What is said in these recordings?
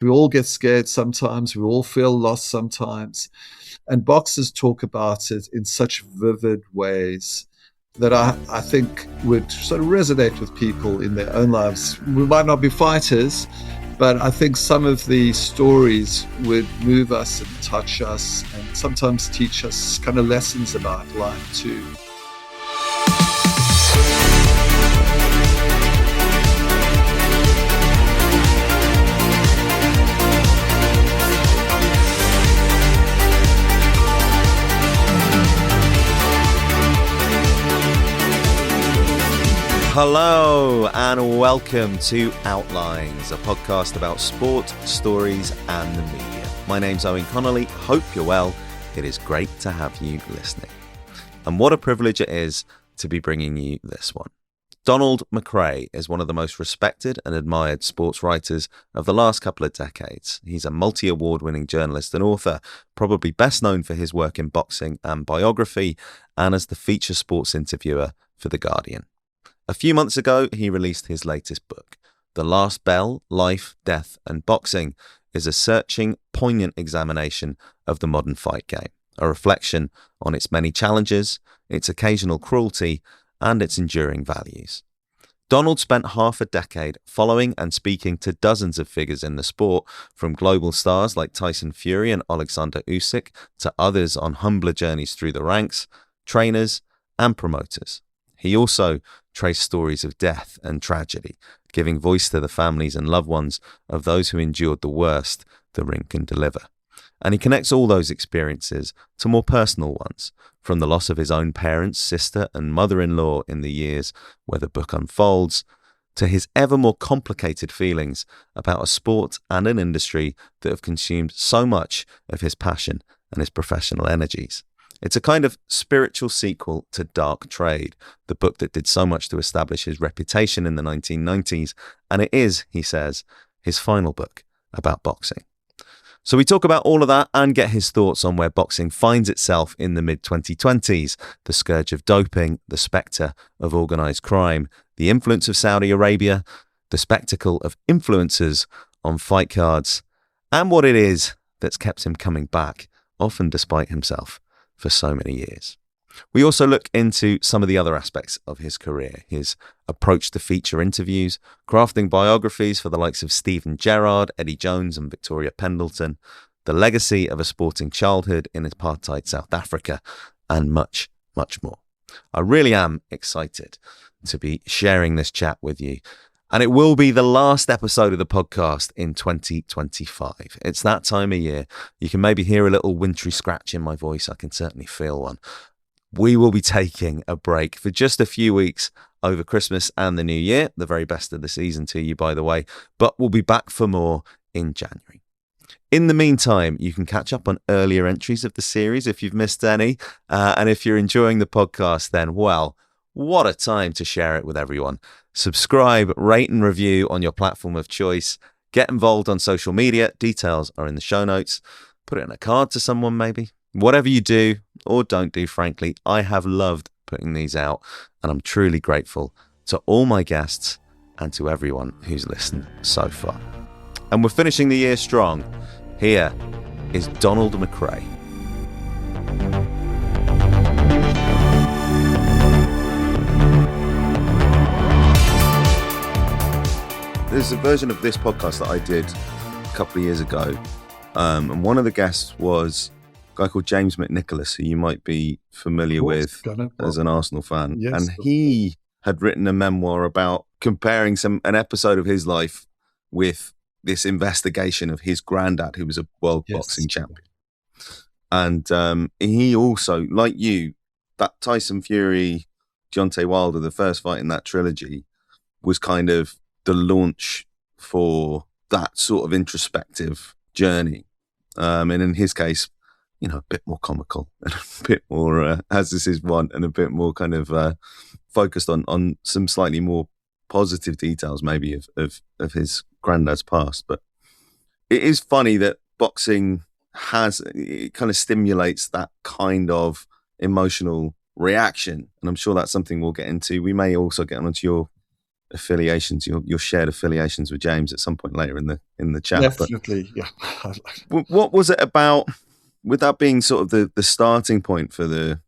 We all get scared sometimes. We all feel lost sometimes. And boxers talk about it in such vivid ways that I think would sort of resonate with people in their own lives. We might not be fighters, but I think some of the stories would move us and touch us and sometimes teach us kind of lessons about life too. Hello and welcome to Outlines, a podcast about sport, stories and the media. My name's Owen Connolly, hope you're well. It is great to have you listening. And what a privilege it is to be bringing you this one. Donald McRae is one of the most respected and admired sports writers of the last couple of decades. He's a multi-award winning journalist and author, probably best known for his work in boxing and biography and as the feature sports interviewer for The Guardian. A few months ago, he released his latest book. The Last Bell, Life, Death and Boxing is a searching, poignant examination of the modern fight game, a reflection on its many challenges, its occasional cruelty, and its enduring values. Donald spent half a decade following and speaking to dozens of figures in the sport, from global stars like Tyson Fury and Alexander Usyk to others on humbler journeys through the ranks, trainers and promoters. He also traced stories of death and tragedy, giving voice to the families and loved ones of those who endured the worst the ring can deliver. And he connects all those experiences to more personal ones, from the loss of his own parents, sister and mother-in-law in the years where the book unfolds, to his ever more complicated feelings about a sport and an industry that have consumed so much of his passion and his professional energies. It's a kind of spiritual sequel to Dark Trade, the book that did so much to establish his reputation in the 1990s, and it is, he says, his final book about boxing. So we talk about all of that and get his thoughts on where boxing finds itself in the mid-2020s, the scourge of doping, the spectre of organised crime, the influence of Saudi Arabia, the spectacle of influencers on fight cards, and what it is that's kept him coming back, often despite himself, for so many years. We also look into some of the other aspects of his career, his approach to feature interviews, crafting biographies for the likes of Steven Gerrard, Eddie Jones and Victoria Pendleton, the legacy of a sporting childhood in apartheid South Africa, and much, much more. I really am excited to be sharing this chat with you. And it will be the last episode of the podcast in 2025. It's that time of year. You can maybe hear a little wintry scratch in my voice. I can certainly feel one. We will be taking a break for just a few weeks over Christmas and the New Year. The very best of the season to you, by the way. But we'll be back for more in January. In the meantime, you can catch up on earlier entries of the series if you've missed any. And if you're enjoying the podcast, then, well, what a time to share it with everyone. Subscribe, rate and review on your platform of choice. Get involved on social media. Details are in the show notes. Put it in a card to someone maybe. Whatever you do or don't do, frankly, I have loved putting these out and I'm truly grateful to all my guests and to everyone who's listened so far. And we're finishing the year strong. Here is Donald McRae. There's a version of this podcast that I did a couple of years ago, and one of the guests was a guy called James McNicholas, who you might be familiar with as an Arsenal fan. Yes. And he had written a memoir about comparing an episode of his life with this investigation of his granddad, who was a world boxing champion. And he also, like you, that Tyson Fury, Deontay Wilder, the first fight in that trilogy, was kind of the launch for that sort of introspective journey. And in his case, you know, a bit more comical and a bit more, as this is one, and a bit more kind of focused on some slightly more positive details maybe of his granddad's past. But it is funny that boxing it kind of stimulates that kind of emotional reaction. And I'm sure that's something we'll get into. We may also get onto affiliations, your shared affiliations with James at some point later in the chat. Definitely, yeah. But what was it about, with that being sort of the starting point for the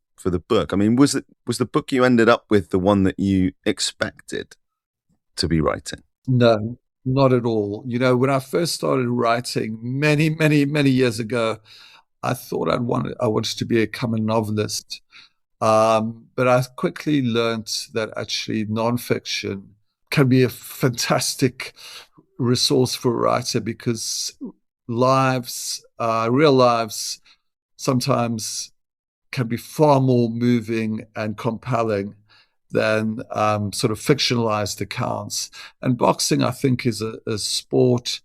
book? I mean, was the book you ended up with the one that you expected to be writing? No, not at all. When I first started writing many, many, many years ago, I thought I wanted to become a novelist. But I quickly learned that actually nonfiction can be a fantastic resource for a writer, because real lives, sometimes can be far more moving and compelling than sort of fictionalized accounts. And boxing, I think, is a sport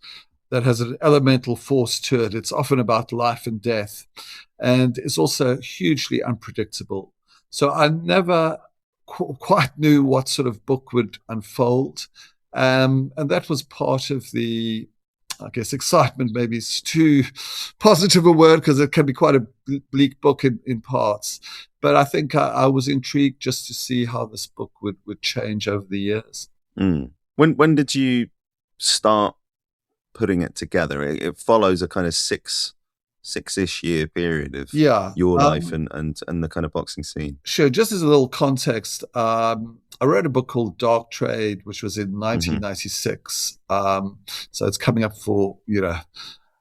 that has an elemental force to it. It's often about life and death, and it's also hugely unpredictable. So I never quite knew what sort of book would unfold. And that was part of the, I guess, excitement. Maybe it's too positive a word, because it can be quite a bleak book in parts. But I think I was intrigued just to see how this book would change over the years. Mm. When did you start putting it together? It follows a kind of six-ish year period of your life and the kind of boxing scene. Sure. Just as a little context, I wrote a book called Dark Trade, which was in 1996. So it's coming up for,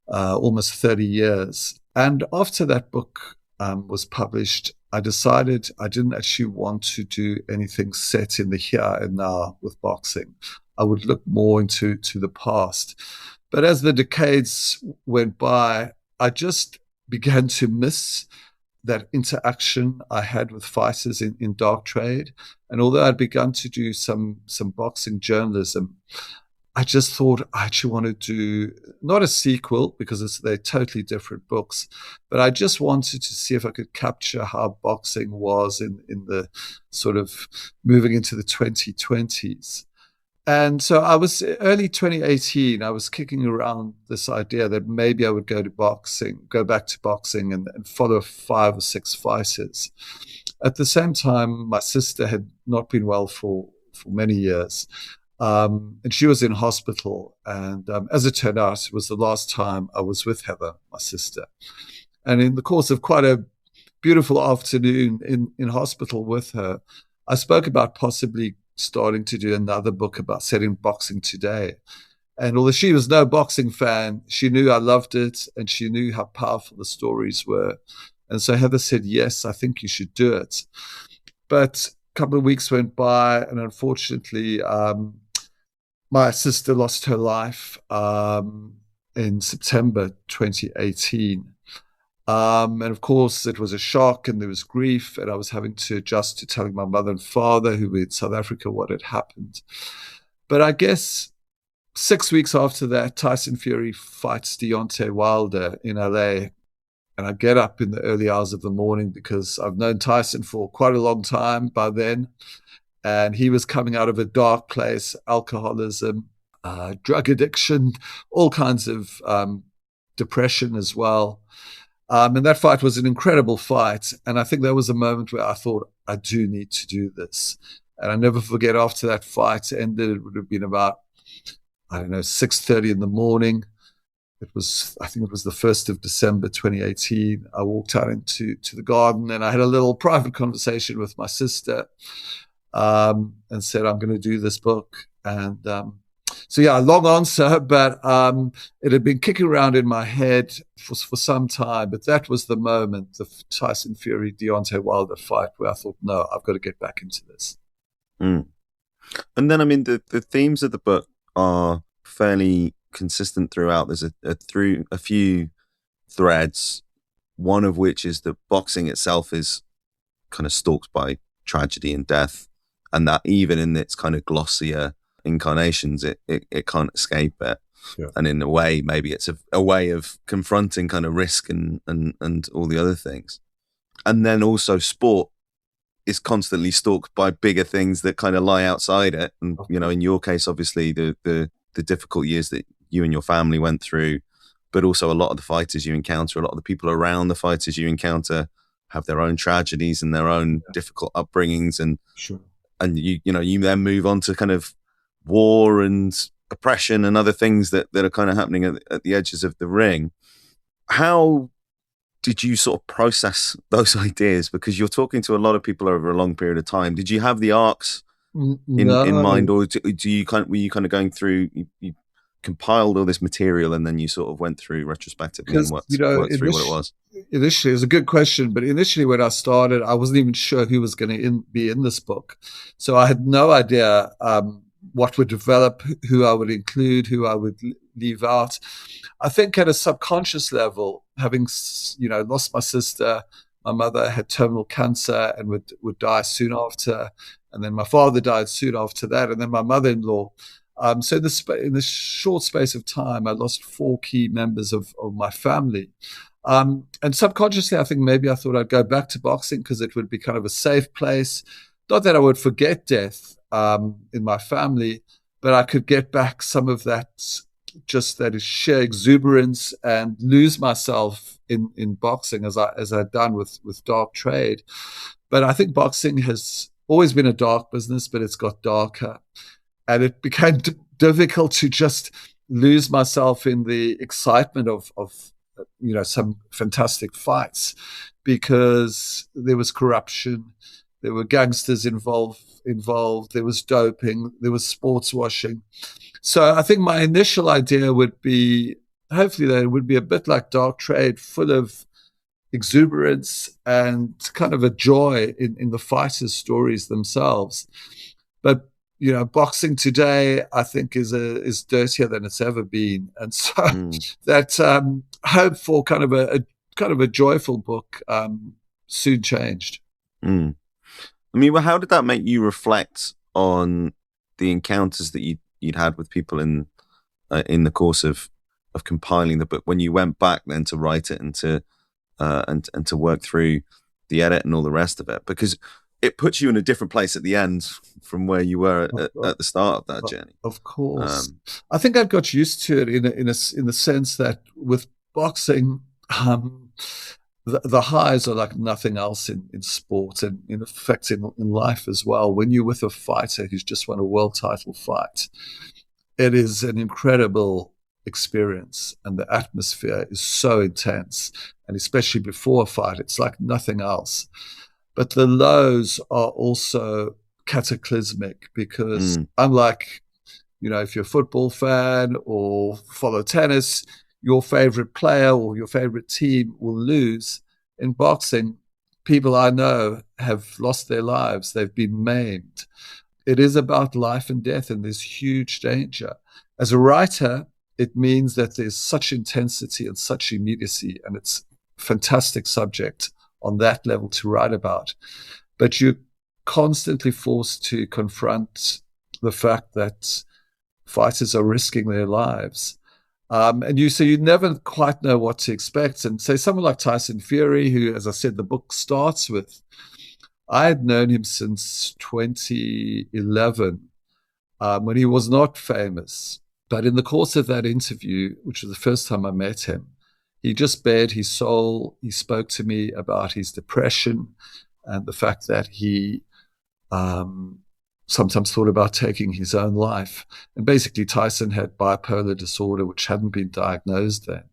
almost 30 years. And after that book was published, I decided I didn't actually want to do anything set in the here and now with boxing. I would look more into the past. But as the decades went by, I just began to miss that interaction I had with fighters in Dark Trade. And although I'd begun to do some boxing journalism, I just thought I actually want to do not a sequel, because they're totally different books, but I just wanted to see if I could capture how boxing was in the sort of moving into the 2020s. And so I was early 2018, I was kicking around this idea that maybe I would go back to boxing and follow 5 or 6 fighters. At the same time, my sister had not been well for many years. And she was in hospital. And as it turned out, it was the last time I was with Heather, my sister. And in the course of quite a beautiful afternoon in hospital with her, I spoke about possibly starting to do another book about setting boxing today. And although she was no boxing fan, she knew I loved it, and she knew how powerful the stories were. And so Heather said, yes, I think you should do it. But a couple of weeks went by, and unfortunately, my sister lost her life in September 2018. And of course, it was a shock, and there was grief, and I was having to adjust to telling my mother and father, who were in South Africa, what had happened. But I guess 6 weeks after that, Tyson Fury fights Deontay Wilder in LA. And I get up in the early hours of the morning, because I've known Tyson for quite a long time by then. And he was coming out of a dark place, alcoholism, drug addiction, all kinds of depression as well. And that fight was an incredible fight. And I think that was a moment where I thought, I do need to do this. And I never forget, after that fight ended, it would have been about, 6:30 in the morning. I think it was the 1st of December, 2018. I walked out into the garden, and I had a little private conversation with my sister, and said, I'm going to do this book. And so, yeah, long answer, but it had been kicking around in my head for some time. But that was the moment, the Tyson Fury, Deontay Wilder fight, where I thought, no, I've got to get back into this. Mm. And then, the themes of the book are fairly consistent throughout. There's a few threads, one of which is that boxing itself is kind of stalked by tragedy and death, and that even in its kind of glossier incarnations, it can't escape it. Yeah. And in a way, maybe it's a way of confronting kind of risk and all the other things. And then also sport is constantly stalked by bigger things that kind of lie outside it. And, in your case, obviously the difficult years that you and your family went through, but also a lot of the fighters you encounter, a lot of the people around the fighters you encounter have their own tragedies and their own difficult upbringings. And, sure. And you then move on to kind of war and oppression and other things that are kind of happening at the edges of the ring. How did you sort of process those ideas? Because you're talking to a lot of people over a long period of time. Did you have the arcs in mind, or do you were you kind of going through? You compiled all this material and then you sort of went through retrospectively and worked through what it was? Initially, it was a good question, but initially when I started, I wasn't even sure who was going to be in this book. So I had no idea what would develop, who I would include, who I would leave out. I think at a subconscious level, having lost my sister, my mother had terminal cancer and would die soon after, and then my father died soon after that, and then my mother-in-law. So in this short space of time, I lost 4 key members of my family. And subconsciously, I think maybe I thought I'd go back to boxing because it would be kind of a safe place. Not that I would forget death in my family, but I could get back some of that, just that sheer exuberance, and lose myself in boxing as I'd done with dark trade. But I think boxing has always been a dark business, but it's got darker. And it became difficult to just lose myself in the excitement of some fantastic fights, because there was corruption, there were gangsters involved, there was doping, there was sports washing. So I think my initial idea would be, hopefully, that it would be a bit like dark trade, full of exuberance and kind of a joy in the fighters' stories themselves. But boxing today, I think, is dirtier than it's ever been, and so that hope for kind of a joyful book soon changed. I mean, well, how did that make you reflect on the encounters that you'd had with people in the course of compiling the book, when you went back then to write it and to work through the edit and all the rest of it? Because it puts you in a different place at the end from where you were at the start of that journey. Of course. I think I got used to it in the sense that with boxing, the highs are like nothing else in sport, and in effect in life as well. When you're with a fighter who's just won a world title fight, it is an incredible experience, and the atmosphere is so intense, and especially before a fight, it's like nothing else. But the lows are also cataclysmic, because unlike, if you're a football fan or follow tennis, your favorite player or your favorite team will lose. In boxing, people I know have lost their lives. They've been maimed. It is about life and death, and there's huge danger. As a writer, it means that there's such intensity and such immediacy, and it's a fantastic subject on that level to write about. But you're constantly forced to confront the fact that fighters are risking their lives. And you never quite know what to expect. And say someone like Tyson Fury, who, as I said, the book starts with, I had known him since 2011, when he was not famous. But in the course of that interview, which was the first time I met him, he just bared his soul. He spoke to me about his depression and the fact that he sometimes thought about taking his own life. And basically, Tyson had bipolar disorder, which hadn't been diagnosed then.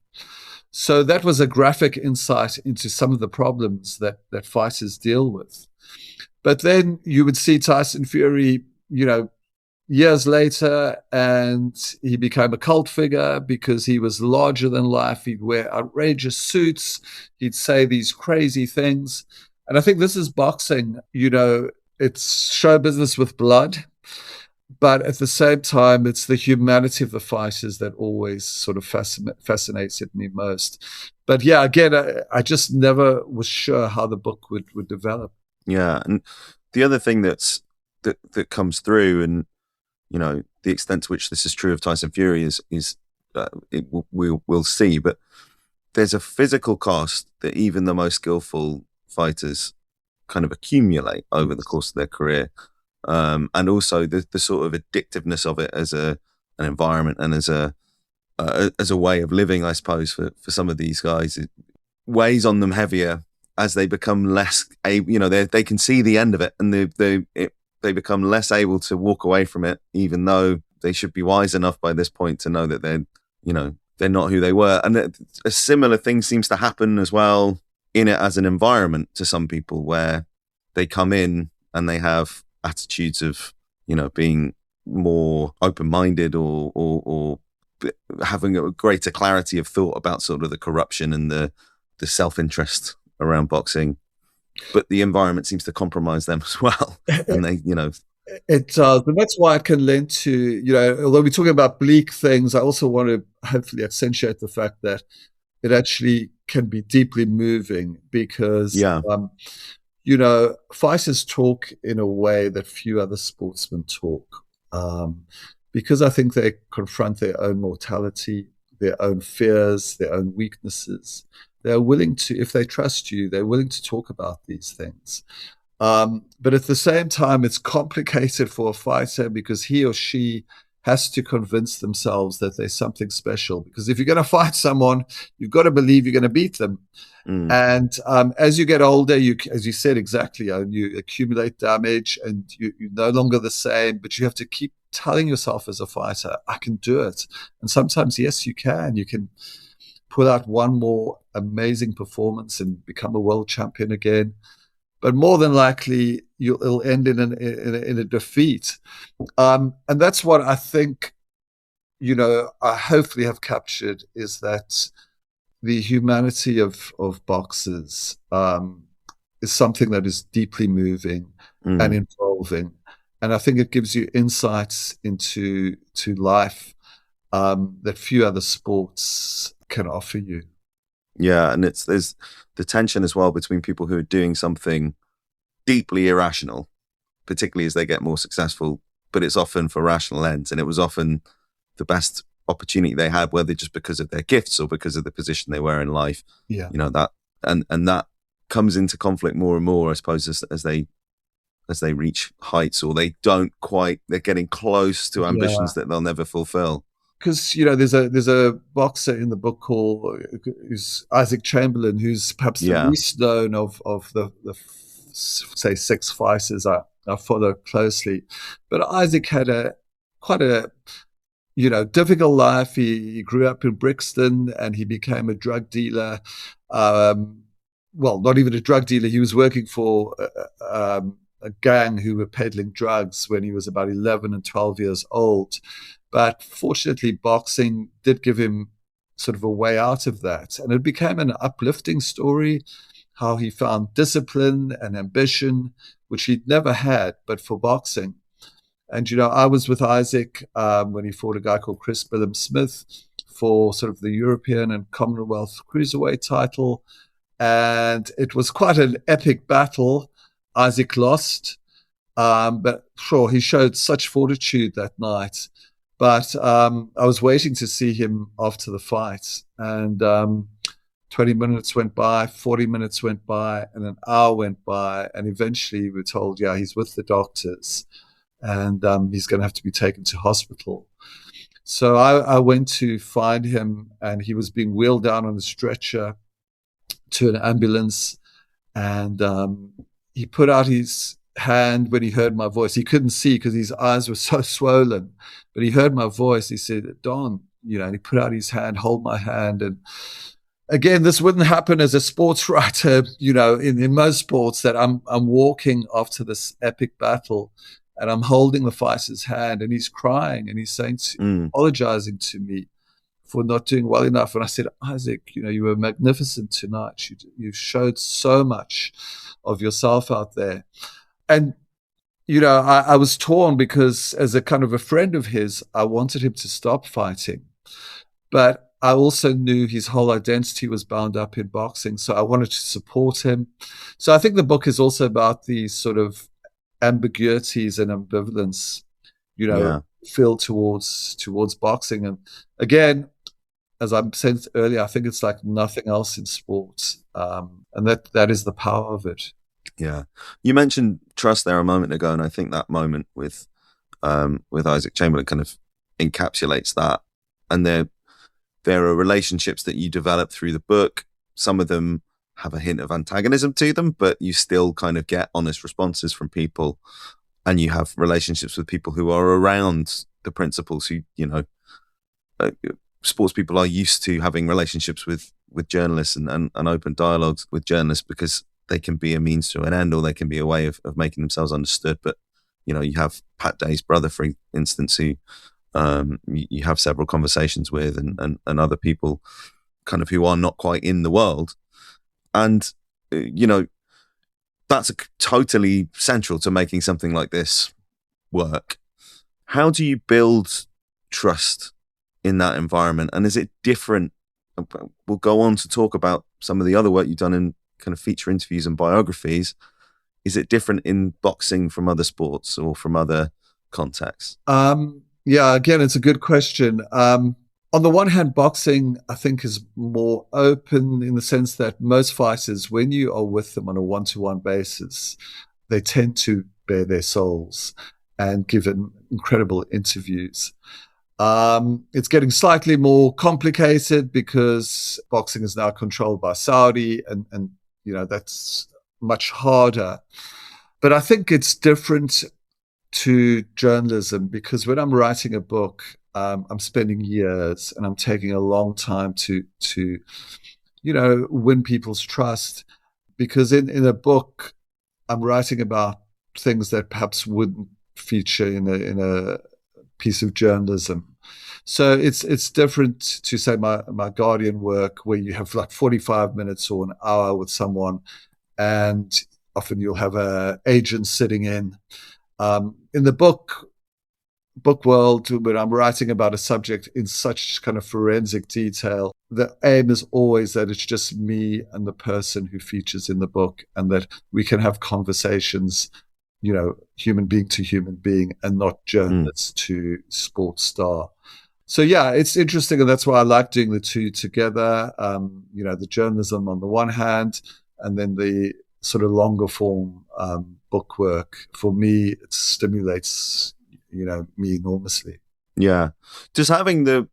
So that was a graphic insight into some of the problems that fighters deal with. But then you would see Tyson Fury, years later, and he became a cult figure because he was larger than life. He'd wear outrageous suits. He'd say these crazy things. And I think this is boxing. It's show business with blood, but at the same time, it's the humanity of the fighters that always sort of fascinates me most. But yeah, again, I just never was sure how the book would develop. Yeah, and the other thing that comes through, and the extent to which this is true of Tyson Fury is we'll see, but there's a physical cost that even the most skillful fighters kind of accumulate over the course of their career, and also the sort of addictiveness of it as an environment and as a way of living, I suppose, for some of these guys. It weighs on them heavier as they become less able. They can see the end of it, and they become less able to walk away from it, even though they should be wise enough by this point to know that they're not who they were. And a similar thing seems to happen as well in it as an environment to some people, where they come in and they have attitudes of, being more open-minded or having a greater clarity of thought about sort of the corruption and the self-interest around boxing. But the environment seems to compromise them as well. And they, It does. And that's why I can lend to, although we're talking about bleak things, I also want to hopefully accentuate the fact that it actually can be deeply moving because, fighters talk in a way that few other sportsmen talk. Because I think they confront their own mortality, their own fears, their own weaknesses. They're willing to, if they trust you, they're willing to talk about these things. But at the same time, it's complicated for a fighter because he or she has to convince themselves that there's something special. Because if you're going to fight someone, you've got to believe you're going to beat them. And as you get older, as you said exactly, you accumulate damage and you're no longer the same, but you have to keep telling yourself as a fighter, I can do it. And sometimes, yes, you can. You can pull out one more amazing performance and become a world champion again. But more than likely, it'll end in a defeat. And that's what I think, I hopefully have captured, is that the humanity of boxers is something that is deeply moving and involving. And I think it gives you insights into life that few other sports can offer you. Yeah, and there's the tension as well between people who are doing something deeply irrational, particularly as they get more successful, but it's often for rational ends, and it was often the best opportunity they had, whether just because of their gifts or because of the position they were in life. Yeah, that and that comes into conflict more and more, I suppose, as they reach heights, or they're getting close to ambitions that they'll never fulfill. Because there's a boxer in the book who's Isaac Chamberlain, who's perhaps the least known of the say 6 fighters I follow closely. But Isaac had quite a difficult life. He grew up in Brixton and he became a drug dealer. Well, not even a drug dealer. He was working for a gang who were peddling drugs when he was about 11 and 12 years old. But fortunately, boxing did give him sort of a way out of that. And it became an uplifting story, how he found discipline and ambition, which he'd never had, but for boxing. And, I was with Isaac when he fought a guy called Chris Billam-Smith for sort of the European and Commonwealth Cruiserweight title. And it was quite an epic battle. Isaac lost, but sure, he showed such fortitude that night. But I was waiting to see him after the fight, and 20 minutes went by, 40 minutes went by, and an hour went by, and eventually we were told, he's with the doctors, and he's going to have to be taken to hospital. So I went to find him, and he was being wheeled down on a stretcher to an ambulance, and he put out his hand when he heard my voice. He couldn't see because his eyes were so swollen, but he heard my voice. He said, Don, and he put out his hand, hold my hand. And again, this wouldn't happen as a sports writer, in most sports, that I'm walking after this epic battle and I'm holding the fighter's hand and he's crying and he's saying, apologizing to me for not doing well enough. And I said, Isaac, you were magnificent tonight. You showed so much of yourself out there. And, I was torn because as a kind of a friend of his, I wanted him to stop fighting. But I also knew his whole identity was bound up in boxing. So I wanted to support him. So I think the book is also about these sort of ambiguities and ambivalence, feel towards boxing. And again, as I said earlier, I think it's like nothing else in sports. And that is the power of it. Yeah. You mentioned trust there a moment ago, and I think that moment with Isaac Chamberlain kind of encapsulates that. And there are relationships that you develop through the book. Some of them have a hint of antagonism to them, but you still kind of get honest responses from people. and you have relationships with people who are around the principles who, sports people are used to having relationships with journalists and open dialogues with journalists because they can be a means to an end, or they can be a way of making themselves understood. But, you have Pat Day's brother, for instance, who you have several conversations with, and other people kind of who are not quite in the world. And, that's totally central to making something like this work. How do you build trust in that environment? And is it different? We'll go on to talk about some of the other work you've done in kind of feature interviews and biographies. Is it different in boxing from other sports or from other contexts? Yeah, again, it's a good question. On the one hand, boxing, I think, is more open in the sense that most fighters, when you are with them on a one-to-one basis, they tend to bare their souls and give incredible interviews. It's getting slightly more complicated because boxing is now controlled by Saudi, and that's much harder. But I think it's different to journalism because when I'm writing a book, I'm spending years and I'm taking a long time to win people's trust, because in a book I'm writing about things that perhaps wouldn't feature in a piece of journalism. So it's different to say my Guardian work, where you have like 45 minutes or an hour with someone, and often you'll have an agent sitting in the book world, when I'm writing about a subject in such kind of forensic detail, the aim is always that it's just me and the person who features in the book, and that we can have conversations, human being to human being, and not journalist to sports star. So yeah, it's interesting, and that's why I like doing the two together. The journalism on the one hand, and then the sort of longer form book work. For me, it stimulates me enormously. Yeah. Does having the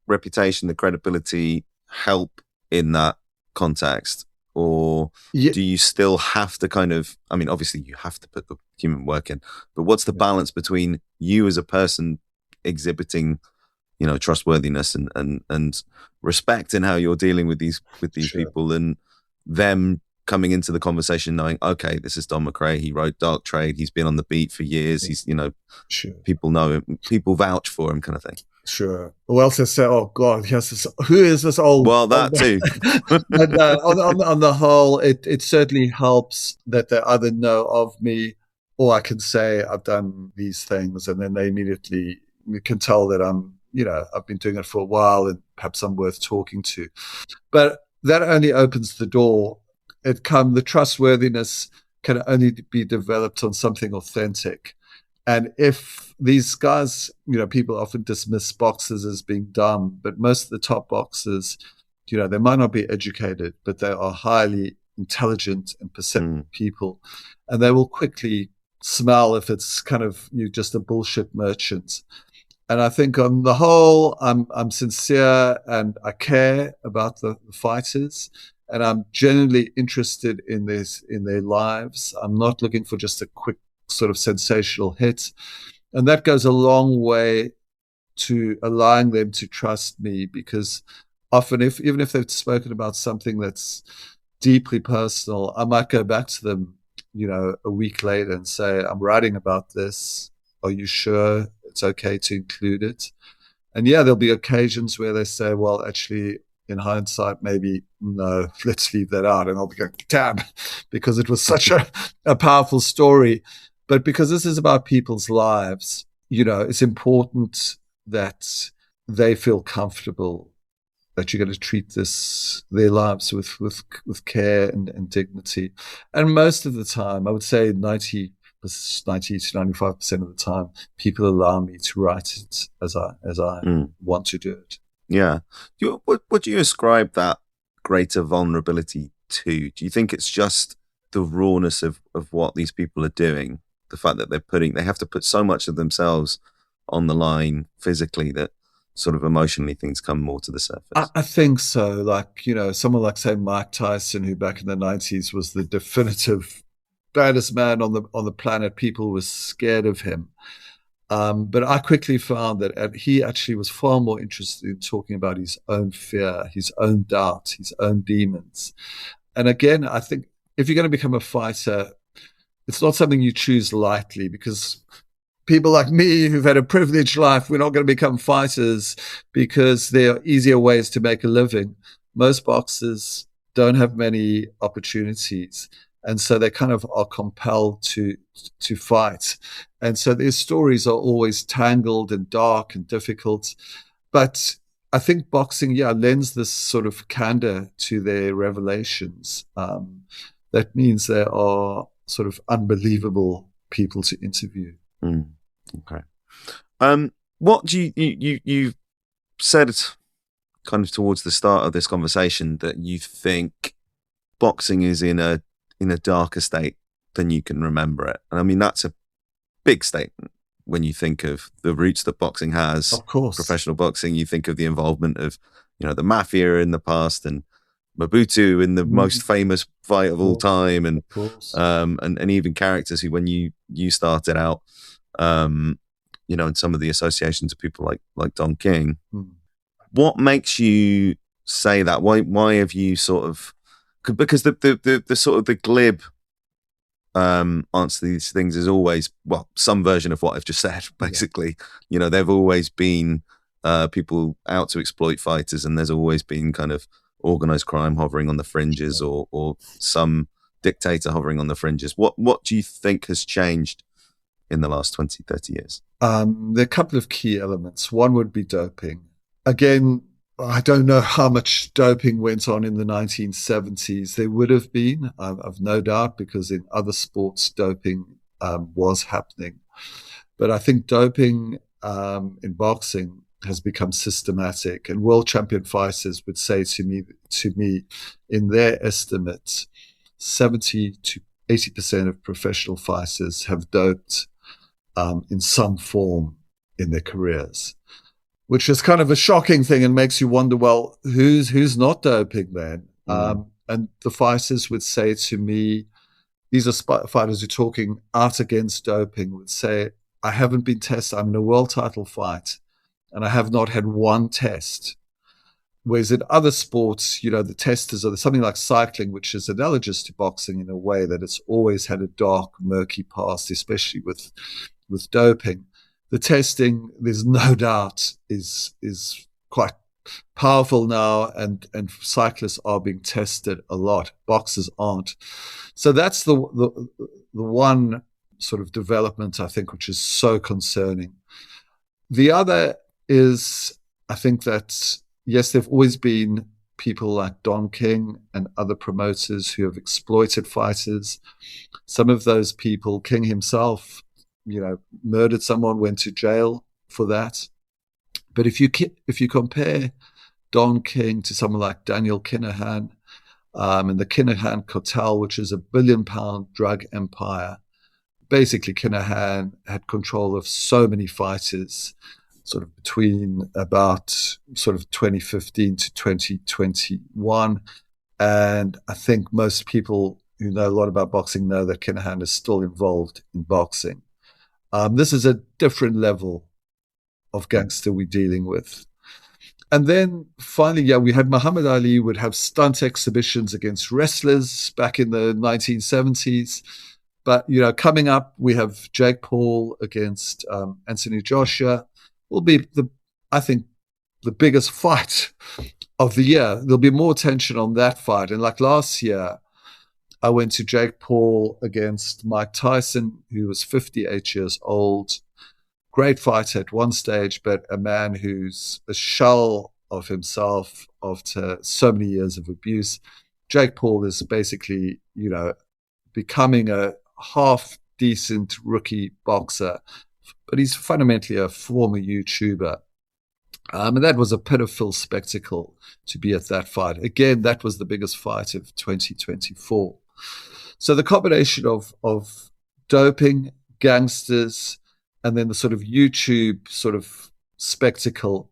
reputation, the credibility help in that context? Or do you still have to kind of, obviously you have to put the human work in, but what's the balance between you as a person exhibiting, trustworthiness and respect in how you're dealing with these people, and them coming into the conversation knowing, okay, this is Don McRae, he wrote Dark Trade, he's been on the beat for years, he's, people know him, people vouch for him, kind of thing. Sure. Or else they say, oh God, yes, who is this old? Well, that too. But on the whole, it certainly helps that they either know of me, or I can say I've done these things, and then they immediately can tell that I've been doing it for a while, and perhaps I'm worth talking to. But that only opens the door. The trustworthiness can only be developed on something authentic. And if these guys, people often dismiss boxers as being dumb, but most of the top boxers, they might not be educated, but they are highly intelligent and perceptive people. And they will quickly smell if it's kind of just a bullshit merchant. And I think on the whole, I'm sincere and I care about the fighters. And I'm genuinely interested in their lives. I'm not looking for just a quick sort of sensational hit. And that goes a long way to allowing them to trust me, because often even if they've spoken about something that's deeply personal, I might go back to them, a week later and say, I'm writing about this. Are you sure it's okay to include it? And yeah, there'll be occasions where they say, well, actually, in hindsight, maybe no, let's leave that out. And I'll be going, damn, because it was such a powerful story. But because this is about people's lives, it's important that they feel comfortable that you're going to treat their lives with care and dignity. And most of the time, I would say 90 to 95% of the time, people allow me to write it as I want to do it. Yeah. What do you ascribe that greater vulnerability to? Do you think it's just the rawness of what these people are doing? The fact that they have to put so much of themselves on the line physically that sort of emotionally things come more to the surface? I think so. Someone like, say, Mike Tyson, who back in the 90s was the definitive baddest man on the planet. People were scared of him. But I quickly found that he actually was far more interested in talking about his own fear, his own doubt, his own demons. And again, I think if you're going to become a fighter, it's not something you choose lightly, because people like me who've had a privileged life, we're not going to become fighters because there are easier ways to make a living. Most boxers don't have many opportunities, and so they kind of are compelled to fight. And so their stories are always tangled and dark and difficult. But I think boxing, lends this sort of candor to their revelations. That means they are sort of unbelievable people to interview. Okay. What do you said kind of towards the start of this conversation that you think boxing is in a darker state than you can remember it, and I mean that's a big statement when you think of the roots that boxing has. Of course, professional boxing. You think of the involvement of the mafia in the past and Mobutu in the most famous fight of all time, and even characters who, when you started out, and some of the associations of people like Don King. What makes you say that? Why have you sort of, because the sort of the glib answer to these things is always, well, some version of what I've just said, basically. They've always been people out to exploit fighters, and there's always been kind of organized crime hovering on the fringes, or some dictator hovering on the fringes. What do you think has changed in the last 20, 30 years? There are a couple of key elements. One would be doping. Again, I don't know how much doping went on in the 1970s. There would have been, I've no doubt, because in other sports, doping was happening. But I think doping in boxing has become systematic, and world champion fighters would say to me, in their estimates, 70 to 80% of professional fighters have doped in some form in their careers, which is kind of a shocking thing and makes you wonder, well, who's not doping then? And the fighters would say to me, these are fighters who are talking out against doping, would say, I haven't been tested. I'm in a world title fight, and I have not had one test. Whereas in other sports, the testers are something like cycling, which is analogous to boxing in a way that it's always had a dark, murky past, especially with doping. The testing, there's no doubt, is quite powerful now, and cyclists are being tested a lot. Boxers aren't. So that's the one sort of development, I think, which is so concerning. The other is, I think that, yes, there have always been people like Don King and other promoters who have exploited fighters. Some of those people, King himself, murdered someone, went to jail for that. But if you compare Don King to someone like Daniel Kinahan, and the Kinahan cartel, which is a $1 billion drug empire, basically Kinahan had control of so many fighters, sort of between about sort of 2015 to 2021. And I think most people who know a lot about boxing know that Kinahan is still involved in boxing. This is a different level of gangster we're dealing with. And then finally, we had Muhammad Ali would have stunt exhibitions against wrestlers back in the 1970s. But, coming up, we have Jake Paul against Anthony Joshua. Will be, I think, the biggest fight of the year. There'll be more attention on that fight. And like last year, I went to Jake Paul against Mike Tyson, who was 58 years old. Great fighter at one stage, but a man who's a shell of himself after so many years of abuse. Jake Paul is basically, becoming a half-decent rookie boxer, but he's fundamentally a former YouTuber. And that was a pitiful spectacle to be at that fight. Again, that was the biggest fight of 2024. So the combination of doping, gangsters, and then the sort of YouTube sort of spectacle,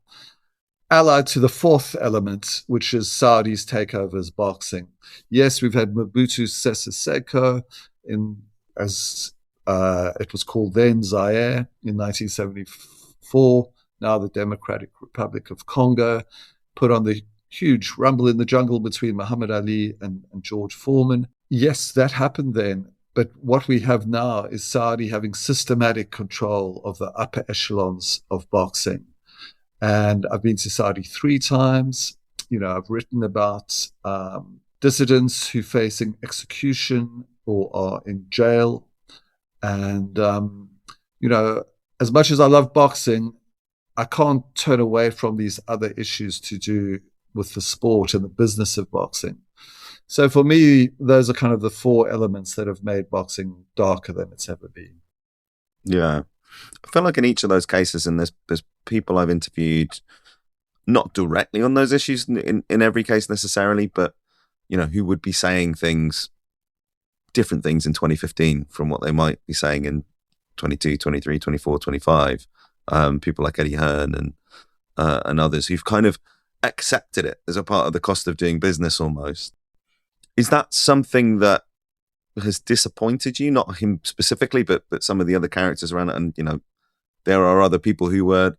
allied to the fourth element, which is Saudi's takeovers boxing. Yes, we've had Mobutu Sese Seko in as it was called then, Zaire, in 1974, now the Democratic Republic of Congo, put on the huge rumble in the jungle between Muhammad Ali and George Foreman. Yes, that happened then. But what we have now is Saudi having systematic control of the upper echelons of boxing. And I've been to Saudi 3 times. I've written about dissidents who are facing execution or are in jail. And, as much as I love boxing, I can't turn away from these other issues to do with the sport and the business of boxing. So for me, those are kind of the 4 elements that have made boxing darker than it's ever been. Yeah. I feel like in each of those cases, and there's people I've interviewed, not directly on those issues in every case necessarily, but, who would be saying different things in 2015 from what they might be saying in 22, 23, 24, 25. People like Eddie Hearn and others who've kind of accepted it as a part of the cost of doing business almost. Is that something that has disappointed you? Not him specifically, but some of the other characters around it. And, there are other people who are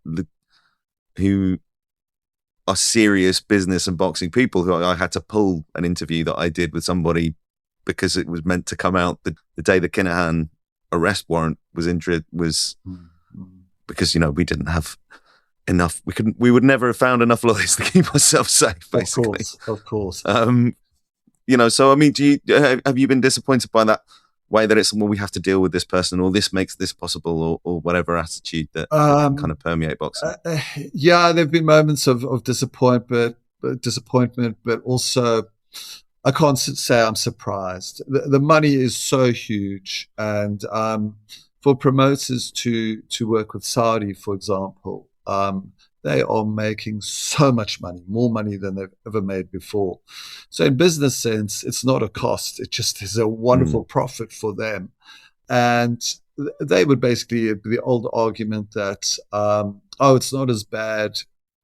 serious business and boxing people who I had to pull an interview that I did with somebody because it was meant to come out the day the Kinahan arrest warrant was because, we didn't have enough. We would never have found enough lawyers to keep ourselves safe, basically. Of course. So I mean, have you been disappointed by that way that it's, well, we have to deal with this person, or this makes this possible, or whatever attitude that kind of permeate boxing? Yeah, there've been moments of disappointment, but also I can't say I'm surprised. The money is so huge, and for promoters to work with Saudi, for example, they are making so much money, more money than they've ever made before. So in business sense, it's not a cost. It just is a wonderful profit for them. And they would basically, the old argument that, it's not as bad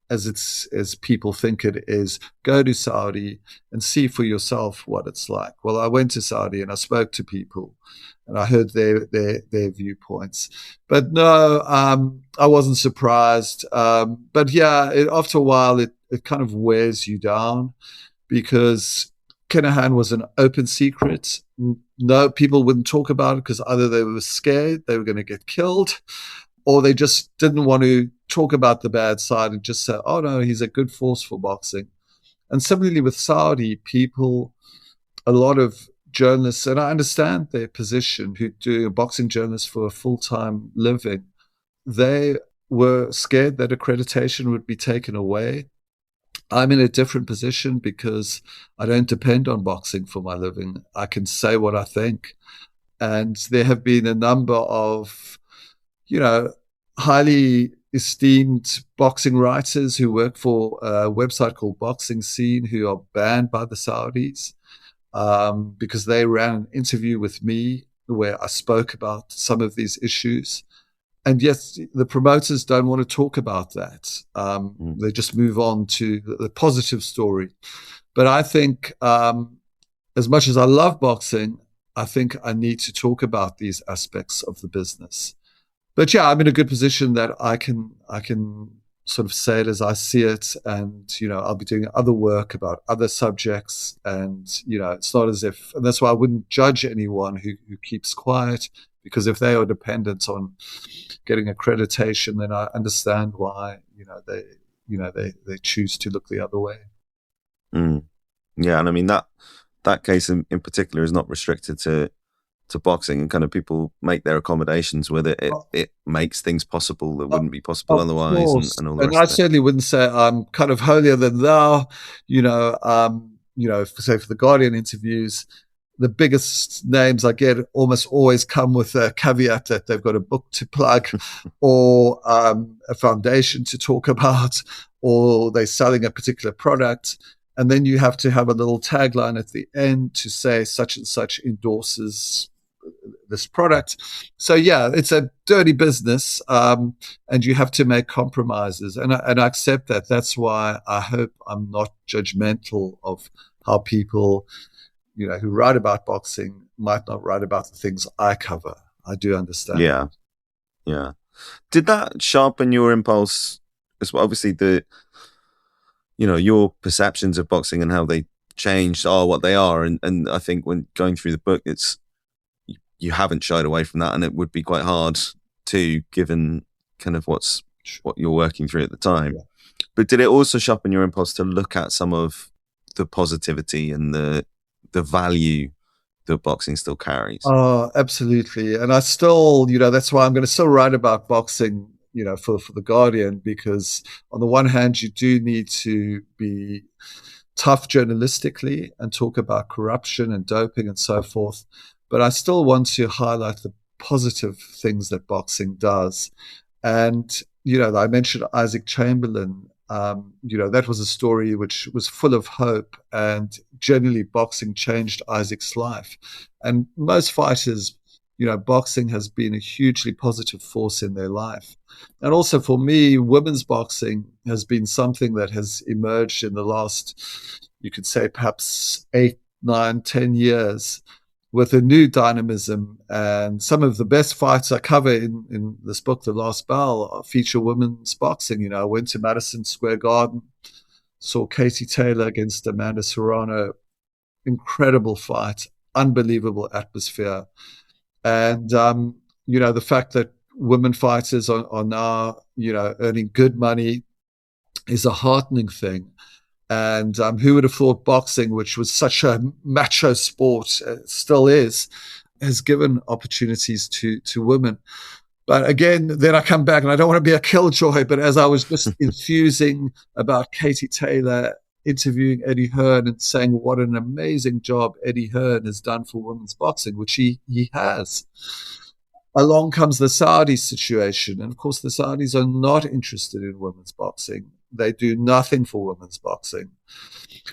as people think it is. Go to Saudi and see for yourself what it's like. Well, I went to Saudi and I spoke to people and I heard their viewpoints. But no, I wasn't surprised. But yeah, after a while, it kind of wears you down because Kinahan was an open secret. No, people wouldn't talk about it because either they were scared they were going to get killed, or they just didn't want to talk about the bad side and just say, oh no, he's a good force for boxing. And similarly with Saudi, a lot of journalists, and I understand their position, who do boxing journalists for a full-time living, they were scared that accreditation would be taken away. I'm in a different position because I don't depend on boxing for my living. I can say what I think. And there have been a number of, highly esteemed boxing writers who work for a website called Boxing Scene who are banned by the Saudis because they ran an interview with me where I spoke about some of these issues. And yes, the promoters don't want to talk about that. They just move on to the positive story. But I think as much as I love boxing, I think I need to talk about these aspects of the business. But yeah, I'm in a good position that I can sort of say it as I see it, and I'll be doing other work about other subjects, and it's not as if, and that's why I wouldn't judge anyone who keeps quiet, because if they are dependent on getting accreditation, then I understand why they choose to look the other way. Yeah, and I mean that case in particular is not restricted to boxing, and kind of people make their accommodations with it. It makes things possible that wouldn't be possible otherwise, and all the rest I of it. certainly wouldn't say I'm kind of holier than thou. Say for the Guardian interviews, the biggest names I get almost always come with a caveat that they've got a book to plug or a foundation to talk about, or they're selling a particular product. And then you have to have a little tagline at the end to say such and such endorses this product. So yeah, it's a dirty business, and you have to make compromises. And I accept that. That's why I hope I'm not judgmental of how people, who write about boxing might not write about the things I cover. I do understand. Yeah. Yeah. Did that sharpen your impulse as well? Obviously, your perceptions of boxing and how they changed are what they are. And I think when going through the book, you haven't shied away from that, and it would be quite hard to, given kind of what you're working through at the time. Yeah. But did it also sharpen your impulse to look at some of the positivity and the value that boxing still carries? Oh, absolutely. And I still, that's why I'm going to still write about boxing, for The Guardian, because on the one hand, you do need to be tough journalistically and talk about corruption and doping and so forth. But I still want to highlight the positive things that boxing does. And, I mentioned Isaac Chamberlain. That was a story which was full of hope, and generally boxing changed Isaac's life. And most fighters, boxing has been a hugely positive force in their life. And also for me, women's boxing has been something that has emerged in the last, you could say perhaps 8, 9, 10 years, with a new dynamism. And some of the best fights I cover in this book, The Last Bell, feature women's boxing. I went to Madison Square Garden, saw Katie Taylor against Amanda Serrano. Incredible fight, unbelievable atmosphere. And, the fact that women fighters are now, earning good money is a heartening thing. And who would have thought boxing, which was such a macho sport, still is, has given opportunities to women. But again, then I come back, and I don't want to be a killjoy, but as I was just enthusing about Katie Taylor interviewing Eddie Hearn and saying what an amazing job Eddie Hearn has done for women's boxing, which he has, along comes the Saudi situation. And of course, the Saudis are not interested in women's boxing. They do nothing for women's boxing.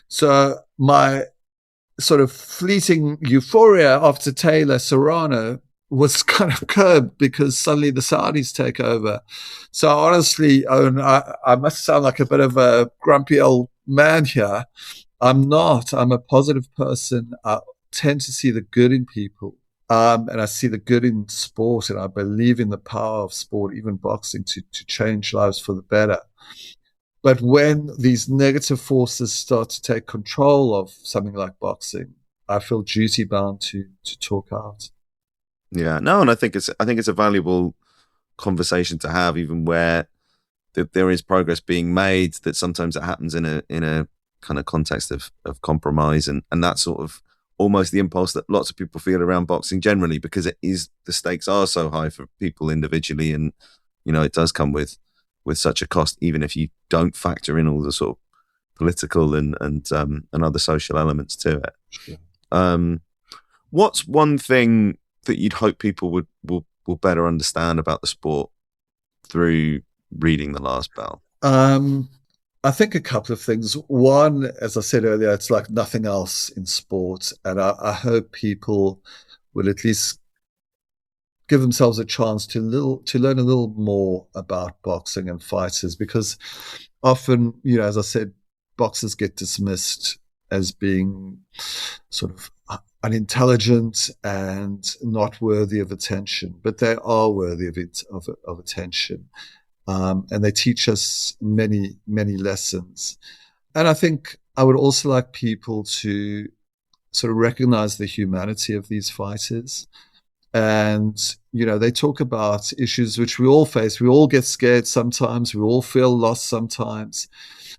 So my sort of fleeting euphoria after Taylor Serrano was kind of curbed because suddenly the Saudis take over. So honestly, Owen, I must sound like a bit of a grumpy old man here. I'm not. I'm a positive person. I tend to see the good in people. And I see the good in sport, and I believe in the power of sport, even boxing, to change lives for the better. But when these negative forces start to take control of something like boxing, I feel duty bound to talk out. Yeah, no, and I think it's a valuable conversation to have, even where there is progress being made. That sometimes it happens in a kind of context of compromise, and that's sort of almost the impulse that lots of people feel around boxing generally, because the stakes are so high for people individually, and it does come with such a cost, even if you don't factor in all the sort of political and other social elements to it. Sure. What's one thing that you'd hope people will better understand about the sport through reading The Last Bell? I think a couple of things. One, as I said earlier, it's like nothing else in sport, and I hope people will at least give themselves a chance to learn a little more about boxing and fighters, because often, as I said, boxers get dismissed as being sort of unintelligent and not worthy of attention, but they are worthy of attention. And they teach us many, many lessons. And I think I would also like people to sort of recognize the humanity of these fighters. And, they talk about issues which we all face. We all get scared sometimes. We all feel lost sometimes.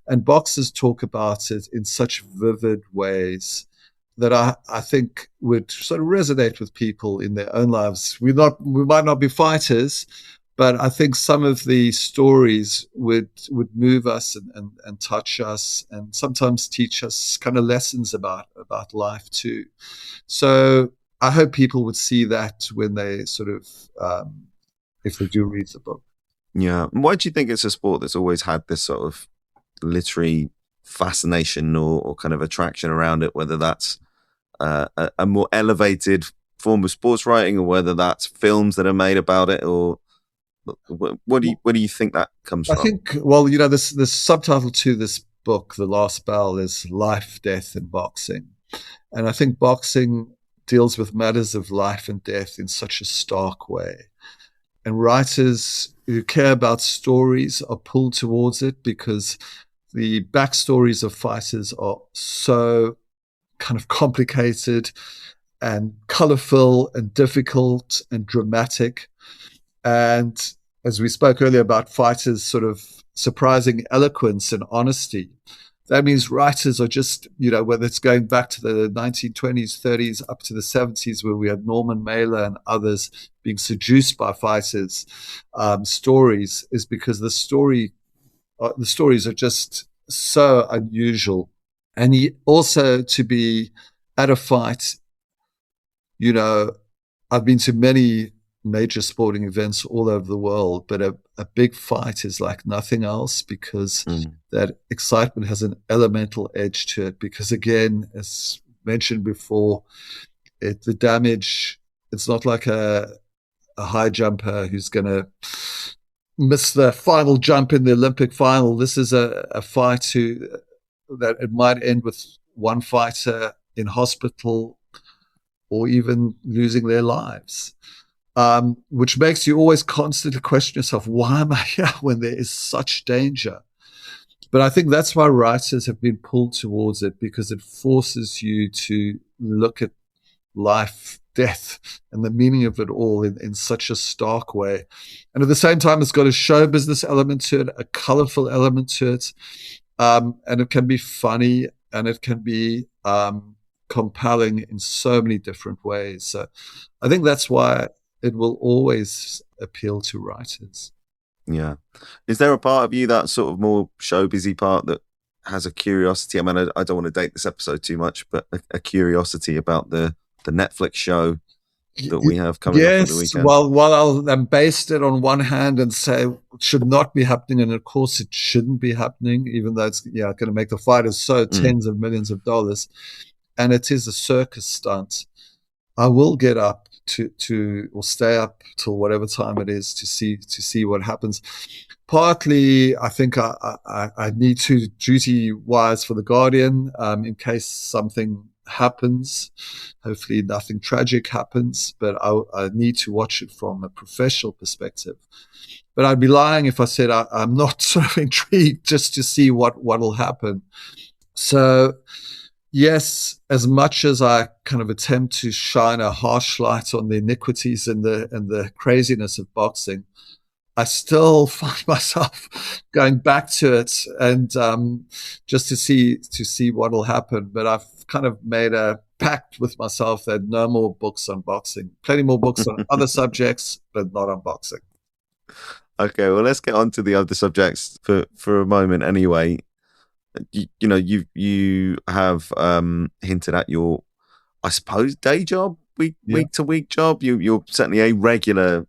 And boxers talk about it in such vivid ways that I think would sort of resonate with people in their own lives. We might not be fighters, but I think some of the stories would move us and touch us, and sometimes teach us kind of lessons about life too. So I hope people would see that when they sort of, if they do read the book. Yeah. Why do you think it's a sport that's always had this sort of literary fascination or kind of attraction around it, whether that's a more elevated form of sports writing, or whether that's films that are made about it, or where do you think that comes from? I think, well, the subtitle to this book, The Last Bell, is Life, Death, and Boxing. And I think boxing deals with matters of life and death in such a stark way. And writers who care about stories are pulled towards it because the backstories of fighters are so kind of complicated and colorful and difficult and dramatic. And as we spoke earlier about fighters' sort of surprising eloquence and honesty, that means writers are just, whether it's going back to the 1920s, 30s, up to the 70s, where we had Norman Mailer and others being seduced by fighters' stories, is because the stories are just so unusual. And also to be at a fight, I've been to many major sporting events all over the world, but a big fight is like nothing else because that excitement has an elemental edge to it. Because again, as mentioned before, the damage, it's not like a high jumper who's going to miss the final jump in the Olympic final. This is a fight that it might end with one fighter in hospital or even losing their lives. Which makes you always constantly question yourself, why am I here when there is such danger? But I think that's why writers have been pulled towards it, because it forces you to look at life, death, and the meaning of it all in such a stark way. And at the same time, it's got a show business element to it, a colorful element to it, and it can be funny, and it can be compelling in so many different ways. So I think that's why it will always appeal to writers. Yeah. Is there a part of you, that sort of more show busy part, that has a curiosity? I mean, I don't want to date this episode too much, but a curiosity about the Netflix show that we have coming up for the weekend? While I'll base it on one hand and say it should not be happening, and of course it shouldn't be happening, even though it's going to make the fighters tens of millions of dollars, and it is a circus stunt, I will get up to or stay up till whatever time it is to see what happens. Partly, I think I need to duty wise for the Guardian in case something happens. Hopefully, nothing tragic happens, but I need to watch it from a professional perspective. But I'd be lying if I said I'm not sort of intrigued just to see what will happen. So, yes, as much as I kind of attempt to shine a harsh light on the iniquities and the craziness of boxing, I still find myself going back to it and just to see what will happen. But I've kind of made a pact with myself that no more books on boxing. Plenty more books on other subjects, but not on boxing. Okay, well, let's get on to the other subjects for a moment anyway. You have hinted at your, I suppose, day job, week to week job. You're certainly a regular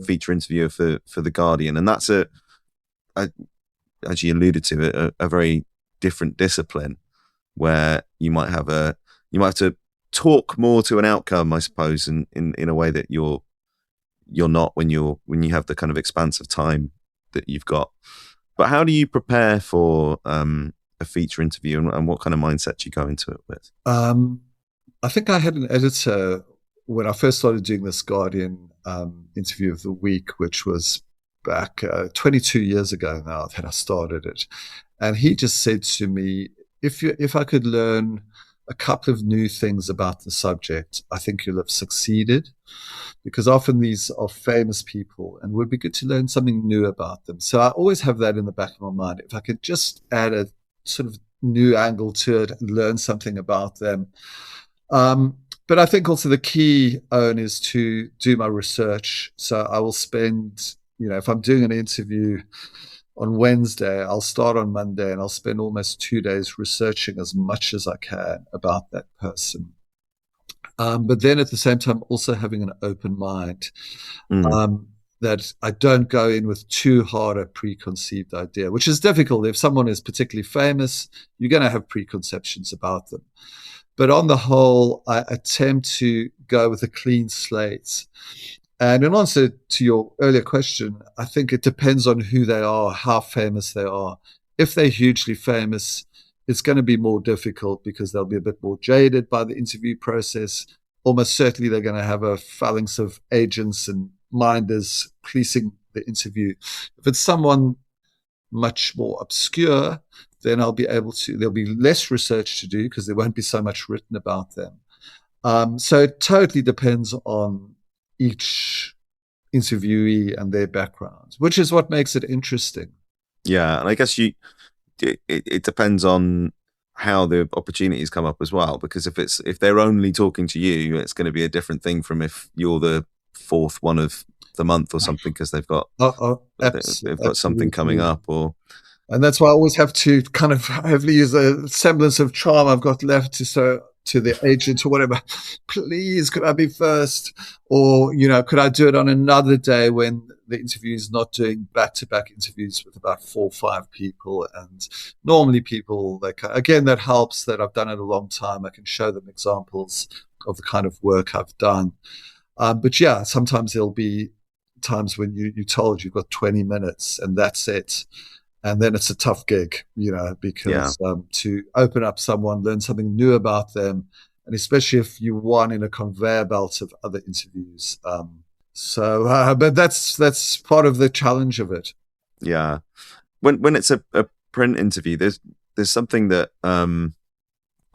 feature interviewer for the Guardian, and that's as you alluded to, a very different discipline where you might have to talk more to an outcome, I suppose, in a way that you're not when you have the kind of expanse of time that you've got. But how do you prepare for a feature interview, and what kind of mindset do you go into it with? I think I had an editor when I first started doing this Guardian interview of the week, which was back 22 years ago now that I started it. And he just said to me, if I could learn a couple of new things about the subject, I think you'll have succeeded, because often these are famous people and it would be good to learn something new about them. So I always have that in the back of my mind. If I could just add a sort of new angle to it and learn something about them. But I think also the key, Owen, is to do my research. So I will spend, if I'm doing an interview on Wednesday, I'll start on Monday and I'll spend almost 2 days researching as much as I can about that person. But then at the same time, also having an open mind, that I don't go in with too hard a preconceived idea, which is difficult. If someone is particularly famous, you're going to have preconceptions about them. But on the whole, I attempt to go with a clean slate. And in answer to your earlier question, I think it depends on who they are, how famous they are. If they're hugely famous, it's going to be more difficult because they'll be a bit more jaded by the interview process. Almost certainly they're going to have a phalanx of agents and minders policing the interview. If it's someone much more obscure, then there'll be less research to do because there won't be so much written about them. So it totally depends on each interviewee and their backgrounds, which is what makes it interesting. Yeah, and I guess it depends on how the opportunities come up as well, because if they're only talking to you, it's going to be a different thing from if you're the fourth one of the month or something, because they've got something coming up. And that's why I always have to kind of heavily use a semblance of charm I've got left to the agent or whatever. Please, could I be first? Or, could I do it on another day when the interview is not doing back-to-back interviews with about 4 or 5 people? And normally people, that helps that I've done it a long time. I can show them examples of the kind of work I've done. But yeah, sometimes there'll be times when you're told you've got 20 minutes and that's it. And then it's a tough gig, because to open up someone, learn something new about them, and especially if you won in a conveyor belt of other interviews. But that's part of the challenge of it. Yeah. When it's a print interview, there's something that I'm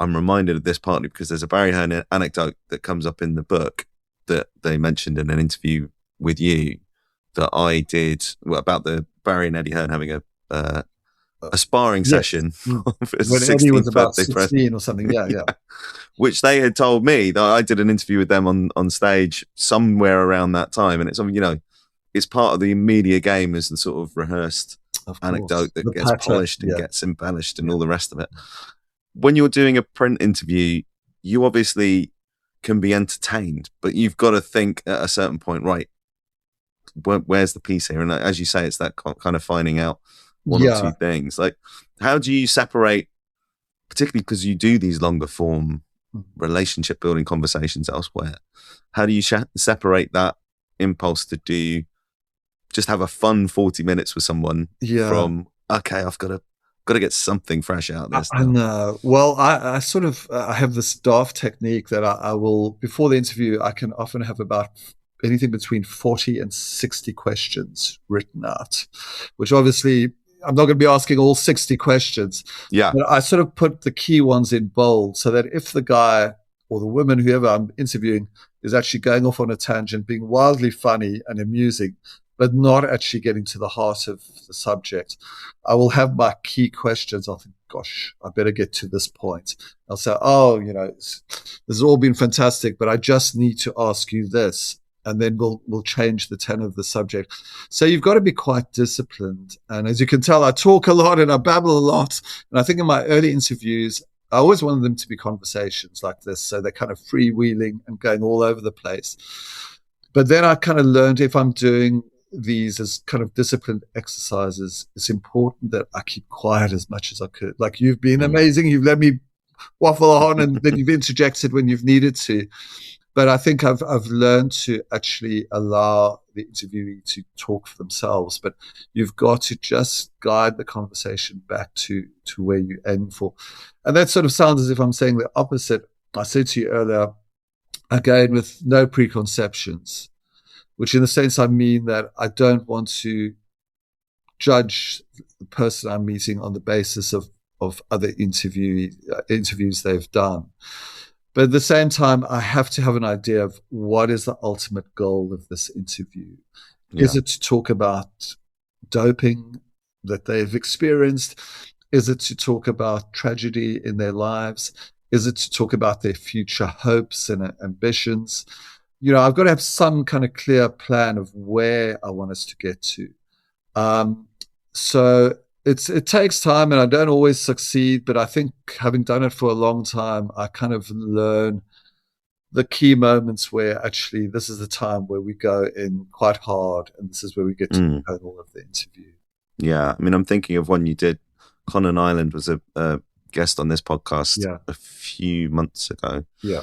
reminded of this partly because there's a Barry Hearn anecdote that comes up in the book that they mentioned in an interview with you that I did about the Barry and Eddie Hearn having a sparring session when Eddie was about 16 or something. Yeah. Which they had told me that I did an interview with them on stage somewhere around that time, and it's something it's part of the media game as the sort of rehearsed anecdote that gets polished and gets embellished and all the rest of it. When you're doing a print interview, you obviously can be entertained, but you've got to think at a certain point, right, where's the piece here? And as you say, it's that kind of finding out one or two things. Like, how do you separate, particularly because you do these longer form relationship building conversations elsewhere, how do you separate that impulse to just have a fun 40 minutes with someone from, okay, I've got to get something fresh out of this now? I know. Well, I sort of I have this daft technique that I will, before the interview, I can often have about anything between 40 and 60 questions written out, which obviously I'm not going to be asking all 60 questions. Yeah. But I sort of put the key ones in bold so that if the guy or the woman, whoever I'm interviewing, is actually going off on a tangent, being wildly funny and amusing, but not actually getting to the heart of the subject, I will have my key questions. I'll think, gosh, I better get to this point. I'll say, this has all been fantastic, but I just need to ask you this. And then we'll change the tenor of the subject. So you've got to be quite disciplined. And as you can tell, I talk a lot and I babble a lot. And I think in my early interviews, I always wanted them to be conversations like this. So they're kind of freewheeling and going all over the place. But then I kind of learned if I'm doing these as kind of disciplined exercises, it's important that I keep quiet as much as I could. Like, you've been amazing. You've let me waffle on and then you've interjected when you've needed to. But I think I've learned to actually allow the interviewee to talk for themselves. But you've got to just guide the conversation back to where you're aiming for. And that sort of sounds as if I'm saying the opposite. I said to you earlier, again, with no preconceptions, which in the sense I mean that I don't want to judge the person I'm meeting on the basis of other interviews they've done. But at the same time, I have to have an idea of what is the ultimate goal of this interview. Yeah. Is it to talk about doping that they've experienced? Is it to talk about tragedy in their lives? Is it to talk about their future hopes and ambitions? I've got to have some kind of clear plan of where I want us to get to. So it takes time and I don't always succeed, but I think having done it for a long time, I kind of learn the key moments where actually this is the time where we go in quite hard and this is where we get to the all of the interview. Yeah. I mean, I'm thinking of one you did. Conan Island was a guest on this podcast a few months ago. Yeah.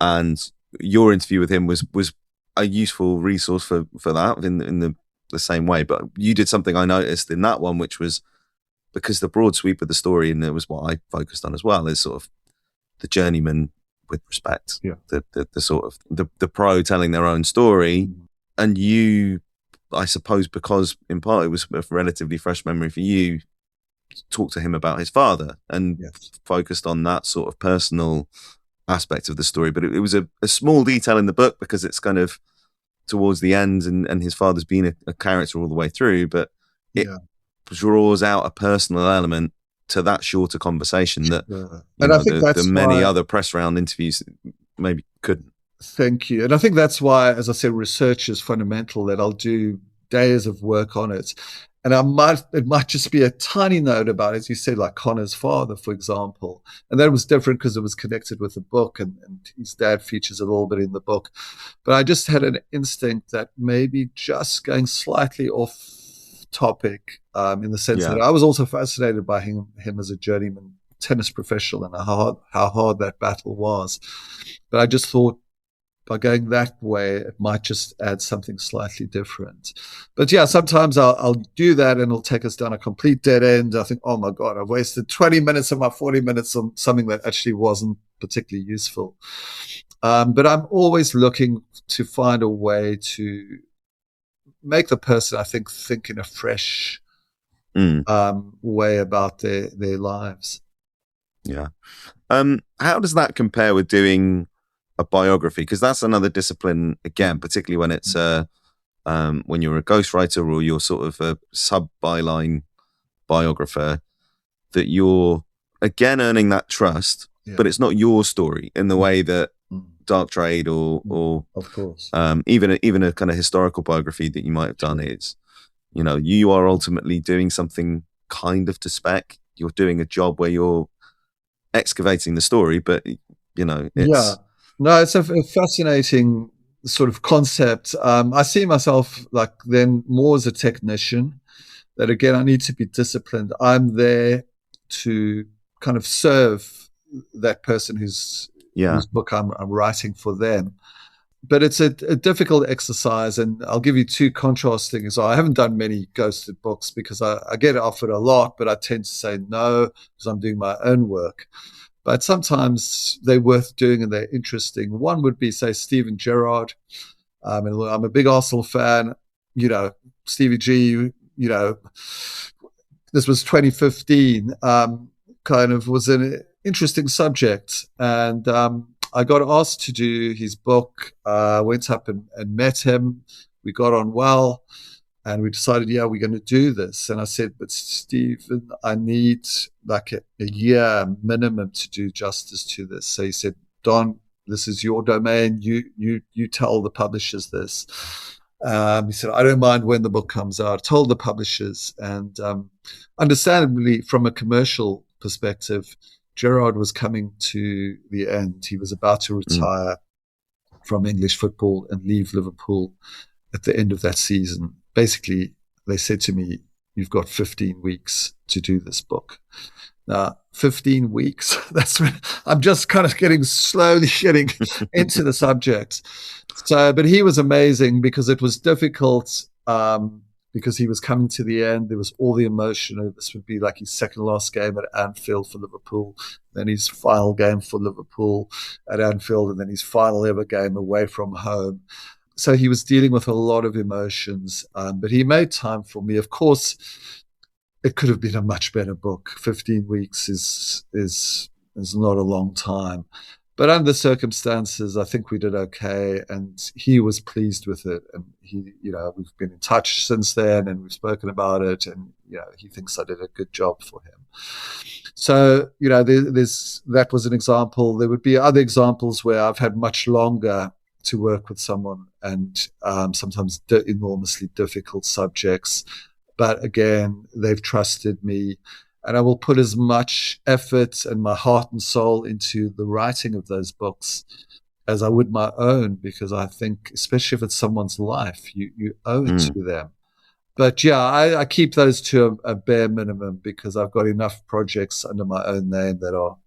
And your interview with him was a useful resource for that in the same way. But you did something I noticed in that one, which was because the broad sweep of the story, and it was what I focused on as well, is sort of the journeyman with respect, the sort of the pro telling their own story, and you, I suppose, because in part it was a relatively fresh memory for you, talked to him about his father and focused on that sort of personal aspect of the story. But it was a small detail in the book because it's kind of towards the end, and his father's been a character all the way through, but it draws out a personal element to that shorter conversation that I think that's the many other press round interviews maybe couldn't. Thank you. And I think that's why, as I said, research is fundamental, that I'll do days of work on it. And it might just be a tiny note about, as you said, like Connor's father, for example. And that was different because it was connected with the book, and his dad features a little bit in the book. But I just had an instinct that maybe just going slightly off topic, in the sense that I was also fascinated by him as a journeyman tennis professional and how hard that battle was. But I just thought, by going that way, it might just add something slightly different. But sometimes I'll do that and it'll take us down a complete dead end. I think, oh my God, I've wasted 20 minutes of my 40 minutes on something that actually wasn't particularly useful. But I'm always looking to find a way to make the person, I think in a fresh way about their lives. Yeah. How does that compare with doing a biography? Because that's another discipline, again, particularly when it's when you're a ghostwriter or you're sort of a sub-byline biographer, that you're, again, earning that trust, but it's not your story in the way that Dark Trade or of course, even a kind of historical biography that you might have done is, you are ultimately doing something kind of to spec. You're doing a job where you're excavating the story, but it's no, it's a fascinating sort of concept. I see myself like then more as a technician, that again I need to be disciplined. I'm there to kind of serve that person whose book I'm writing for them. But it's a difficult exercise, and I'll give you two contrasting. So I haven't done many ghosted books because I get offered a lot, but I tend to say no because I'm doing my own work. But sometimes they're worth doing and they're interesting. One would be, say, Steven Gerrard. And I'm a big Arsenal fan. Stevie G, this was 2015, kind of was an interesting subject. And I got asked to do his book. Went up and met him. We got on well. And we decided, we're going to do this. And I said, but Stephen, I need like a year minimum to do justice to this. So he said, Don, this is your domain. You tell the publishers this. He said, I don't mind when the book comes out. I told the publishers. And understandably, from a commercial perspective, Gerrard was coming to the end. He was about to retire from English football and leave Liverpool at the end of that season. Basically, they said to me, you've got 15 weeks to do this book. Now, 15 weeks, that's when I'm just kind of slowly getting into the subject. So, but he was amazing because it was difficult because he was coming to the end. There was all the emotion. This would be like his second last game at Anfield for Liverpool, then his final game for Liverpool at Anfield, and then his final ever game away from home. So he was dealing with a lot of emotions, but he made time for me. Of course, it could have been a much better book. 15 weeks is not a long time. But under the circumstances, I think we did okay, and he was pleased with it. And we've been in touch since then, and we've spoken about it, and he thinks I did a good job for him. So that was an example. There would be other examples where I've had much longer to work with someone, and sometimes enormously difficult subjects. But again, they've trusted me, and I will put as much effort and my heart and soul into the writing of those books as I would my own, because I think, especially if it's someone's life, you owe it to them. But I keep those to a bare minimum because I've got enough projects under my own name that are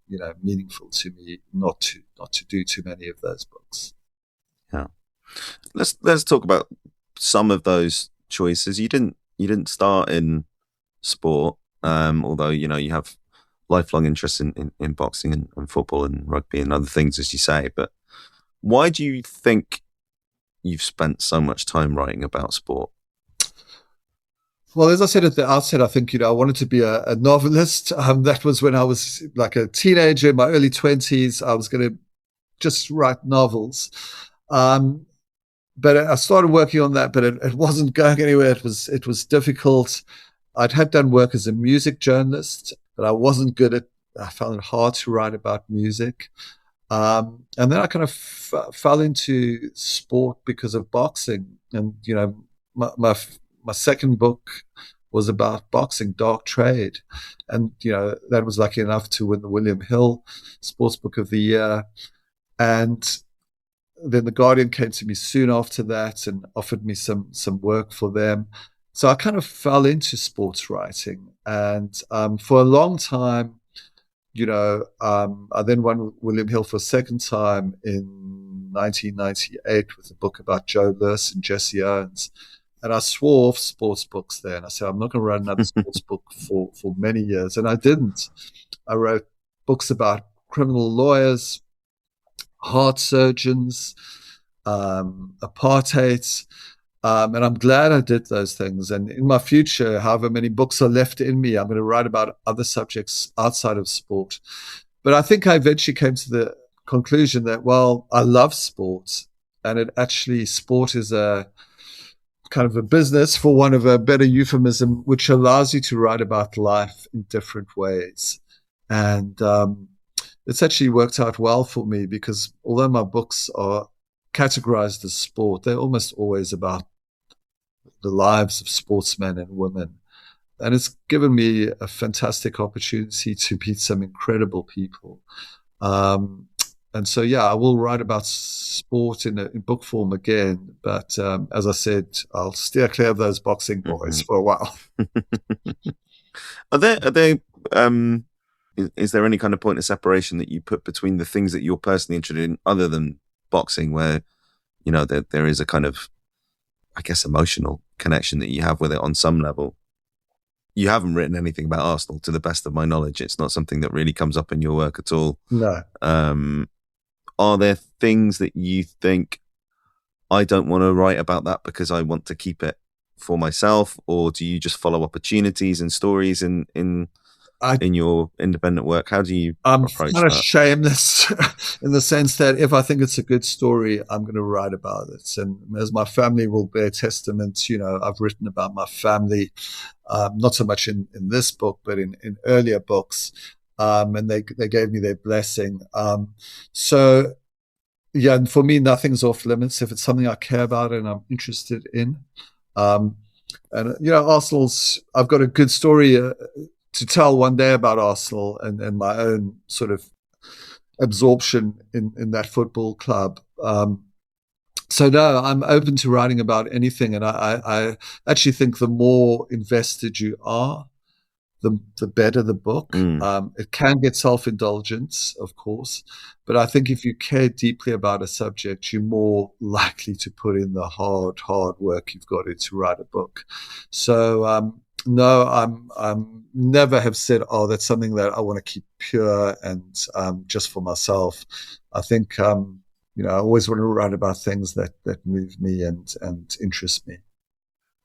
meaningful to me, not to do too many of those books. Yeah, let's talk about some of those choices. You didn't start in sport. although, you know, you have lifelong interest in boxing and football and rugby and other things, as you say. But why do you think you've spent so much time writing about sport? Well, as I said at the outset, I think, I wanted to be a novelist. That was when I was like a teenager in my early 20s. I was going to just write novels. But I started working on that, but it wasn't going anywhere. It was difficult. Had done work as a music journalist, but I wasn't good at. I found it hard to write about music, and then I kind of fell into sport because of boxing. And my second book was about boxing, Dark Trade, and that was lucky enough to win the William Hill Sports Book of the Year, and then the Guardian came to me soon after that and offered me some work for them. So I kind of fell into sports writing, and for a long time, I then won William Hill for a second time in 1998 with a book about Joe Lewis and Jesse Owens. And I swore off sports books then. I said, I'm not going to write another sports book for many years. And I didn't. I wrote books about criminal lawyers, heart surgeons, apartheid. And I'm glad I did those things. And in my future, however many books are left in me, I'm going to write about other subjects outside of sport. But I think I eventually came to the conclusion that, well, I love sports. And sport is a kind of a business, for want of a better euphemism, which allows you to write about life in different ways. And it's actually worked out well for me, because although my books are categorized as sport, they're almost always about the lives of sportsmen and women. And it's given me a fantastic opportunity to meet some incredible people. And so, I will write about sport in book form again. But as I said, I'll steer clear of those boxing boys for a while. Are there is there any kind of point of separation that you put between the things that you're personally interested in, other than boxing, where there is a kind of, I guess, emotional connection that you have with it on some level? You haven't written anything about Arsenal, to the best of my knowledge. It's not something that really comes up in your work at all. No. Are there things that you think, I don't want to write about that because I want to keep it for myself? Or do you just follow opportunities and stories in your independent work? How do you approach that? I'm kind of shameless in the sense that if I think it's a good story, I'm going to write about it. And as my family will bear testament, I've written about my family, not so much in this book, but in earlier books. And they gave me their blessing. And for me, nothing's off limits if it's something I care about and I'm interested in. Arsenal's, I've got a good story to tell one day about Arsenal and my own sort of absorption in that football club. So no, I'm open to writing about anything. And I actually think the more invested you are, the better the book. It can get self-indulgent, of course, but I think if you care deeply about a subject, you're more likely to put in the hard work you've got to write a book. So no, I'm never have said, that's something that I want to keep pure and just for myself. I think I always want to write about things that move me and interest me.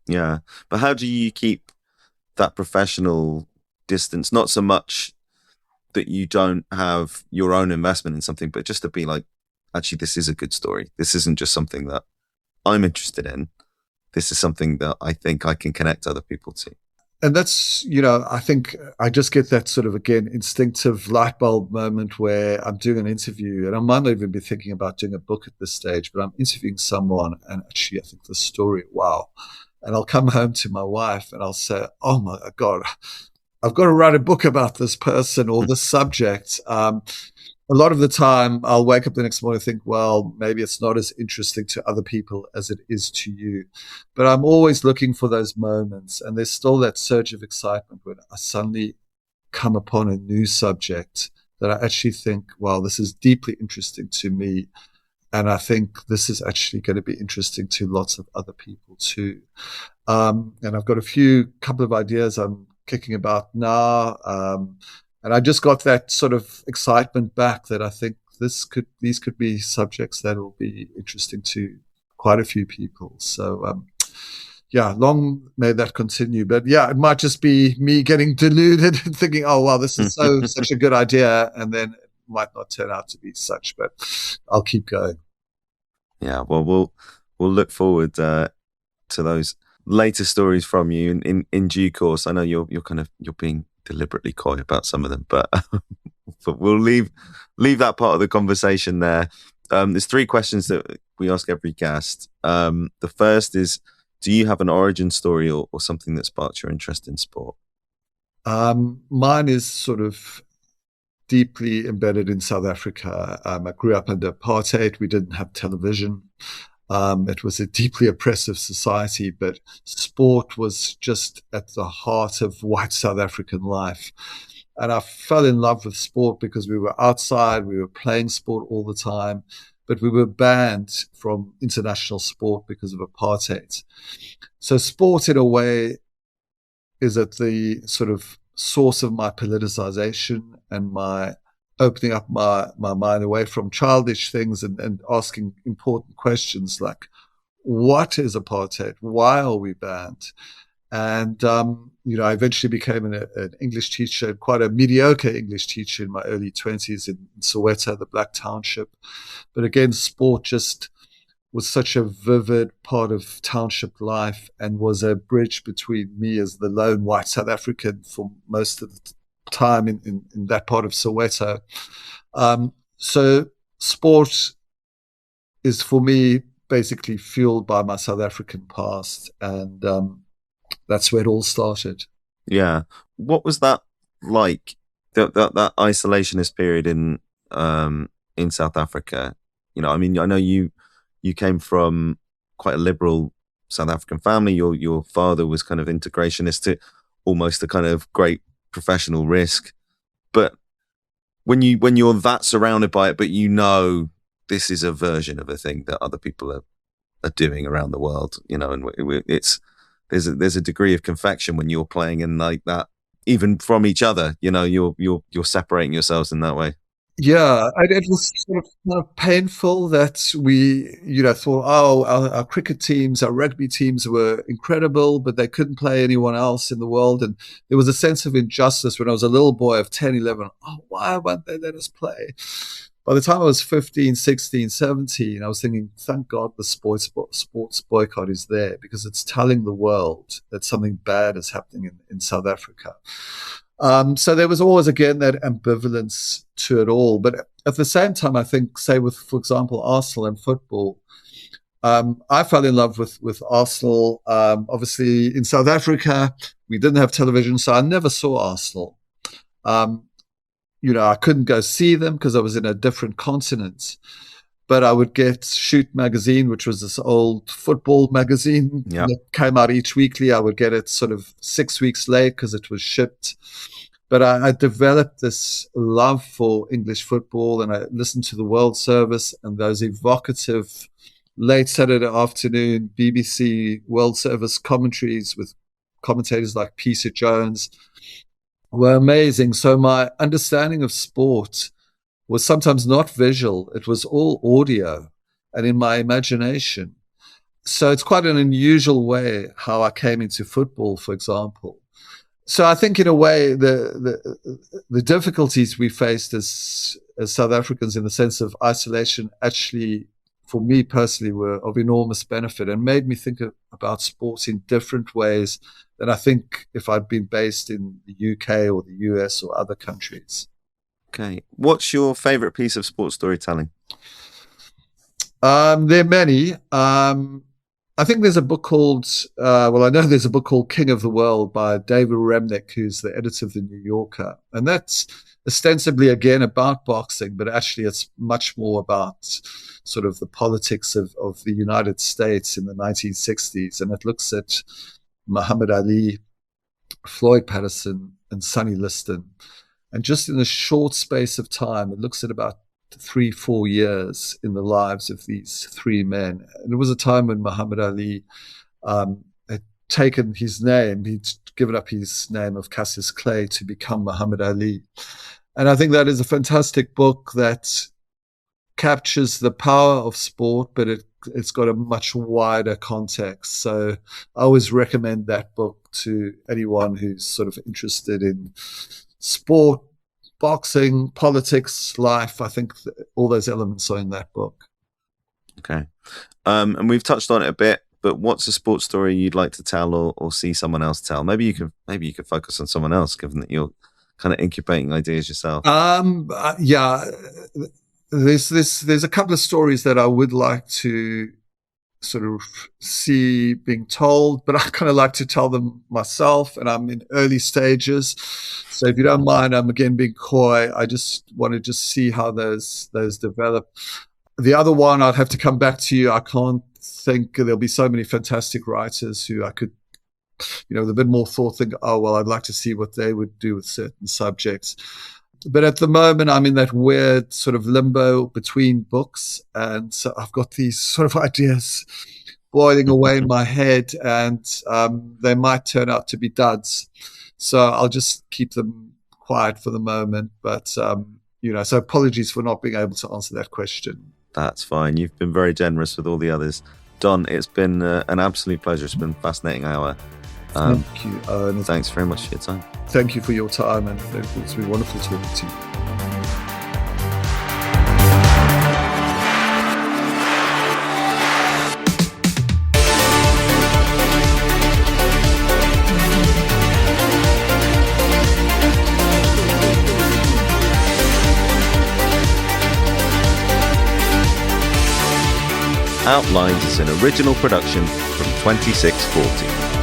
Yeah, but how do you keep that professional distance? Not so much that you don't have your own investment in something, but just to be like, actually, this is a good story. This isn't just something that I'm interested in. This is something that I think I can connect other people to. And that's, I think I just get that sort of, again, instinctive light bulb moment where I'm doing an interview, and I might not even be thinking about doing a book at this stage, but I'm interviewing someone and actually I think the story, wow. And I'll come home to my wife and I'll say, oh my God, I've got to write a book about this person or this subject. A lot of the time I'll wake up the next morning and think, well, maybe it's not as interesting to other people as it is to you. But I'm always looking for those moments. And there's still that surge of excitement when I suddenly come upon a new subject that I actually think, wow, this is deeply interesting to me. And I think this is actually going to be interesting to lots of other people too. And I've got couple of ideas I'm kicking about now. And I just got that sort of excitement back that I think these could be subjects that will be interesting to quite a few people. So, long may that continue. But yeah, it might just be me getting deluded and thinking, oh, wow, this is such a good idea. And then it might not turn out to be such, but I'll keep going. Yeah, well, we'll look forward to those later stories from you in due course. I know you're being deliberately coy about some of them, but but we'll leave that part of the conversation there. There's 3 questions that we ask every guest. The first is, do you have an origin story or something that sparked your interest in sport? Mine is sort of deeply embedded in South Africa. I grew up under apartheid. We didn't have television. It was a deeply oppressive society, but sport was just at the heart of white South African life. And I fell in love with sport because we were outside, we were playing sport all the time, but we were banned from international sport because of apartheid. So sport, in a way, is at the sort of source of my politicization and my opening up my mind away from childish things and asking important questions like, what is apartheid? Why are we banned? And, I eventually became an English teacher, quite a mediocre English teacher in my early 20s in Soweto, the Black Township. But again, sport just was such a vivid part of township life and was a bridge between me as the lone white South African for most of the time in that part of Soweto. So sport is, for me, basically fueled by my South African past, and that's where it all started. Yeah. What was that like, that isolationist period in South Africa? I mean, I know you came from quite a liberal South African family. Your father was kind of integrationist to almost a kind of great professional risk. But when you're that surrounded by it, but this is a version of a thing that other people are doing around the world, and there's a degree of confection when you're playing in like that, even from each other. You're separating yourselves in that way. Yeah, it was sort of kind of painful that we, thought, oh, our cricket teams, our rugby teams were incredible, but they couldn't play anyone else in the world. And there was a sense of injustice when I was a little boy of 10, 11. Oh, why won't they let us play? By the time I was 15, 16, 17, I was thinking, thank God the sports boycott is there, because it's telling the world that something bad is happening in South Africa. So there was always, again, that ambivalence to it all. But at the same time, I think, say, with, for example, Arsenal and football, I fell in love with Arsenal. Obviously, in South Africa, we didn't have television, so I never saw Arsenal. I couldn't go see them because I was in a different continent. But I would get Shoot magazine, which was this old football magazine that came out each weekly. I would get it sort of 6 weeks late because it was shipped. But I developed this love for English football, and I listened to the World Service and those evocative late Saturday afternoon BBC World Service commentaries with commentators like Peter Jones were amazing. So my understanding of sport was sometimes not visual. It was all audio and in my imagination. So it's quite an unusual way how I came into football, for example. So I think, in a way, the difficulties we faced as South Africans in the sense of isolation actually, for me personally, were of enormous benefit and made me think about sports in different ways than I think if I'd been based in the UK or the US or other countries. Okay. What's your favorite piece of sports storytelling? There are many. I think there's a book called, I know there's a book called King of the World by David Remnick, who's the editor of The New Yorker. And that's ostensibly, again, about boxing, but actually it's much more about sort of the politics of the United States in the 1960s. And it looks at Muhammad Ali, Floyd Patterson, and Sonny Liston. And just in a short space of time, it looks at about 3-4 years in the lives of these 3 men. And it was a time when Muhammad Ali had taken his name. He'd given up his name of Cassius Clay to become Muhammad Ali. And I think that is a fantastic book that captures the power of sport, but it's got a much wider context. So I always recommend that book to anyone who's sort of interested in sport, boxing, politics, life. I think all those elements are in that book. Okay. And we've touched on it a bit, but what's a sports story you'd like to tell or see someone else tell? Maybe you could focus on someone else, given that you're kind of incubating ideas yourself. Yeah. There's a couple of stories that I would like to sort of see being told, but I kind of like to tell them myself, and I'm in early stages. So if you don't mind, I'm again being coy. I just want to see how those develop. The other one, I'd have to come back to you. I can't think. There'll be so many fantastic writers who I could, with a bit more thought, think, oh, well, I'd like to see what they would do with certain subjects. But at the moment, I'm in that weird sort of limbo between books. And so I've got these sort of ideas boiling away in my head, and they might turn out to be duds. So I'll just keep them quiet for the moment. But, so apologies for not being able to answer that question. That's fine. You've been very generous with all the others. Don, it's been an absolute pleasure. It's been a fascinating hour. Thank you, Owen. Thanks very much for your time. Thank you for your time, and it's been wonderful talking to you. Outlines is an original production from 2640.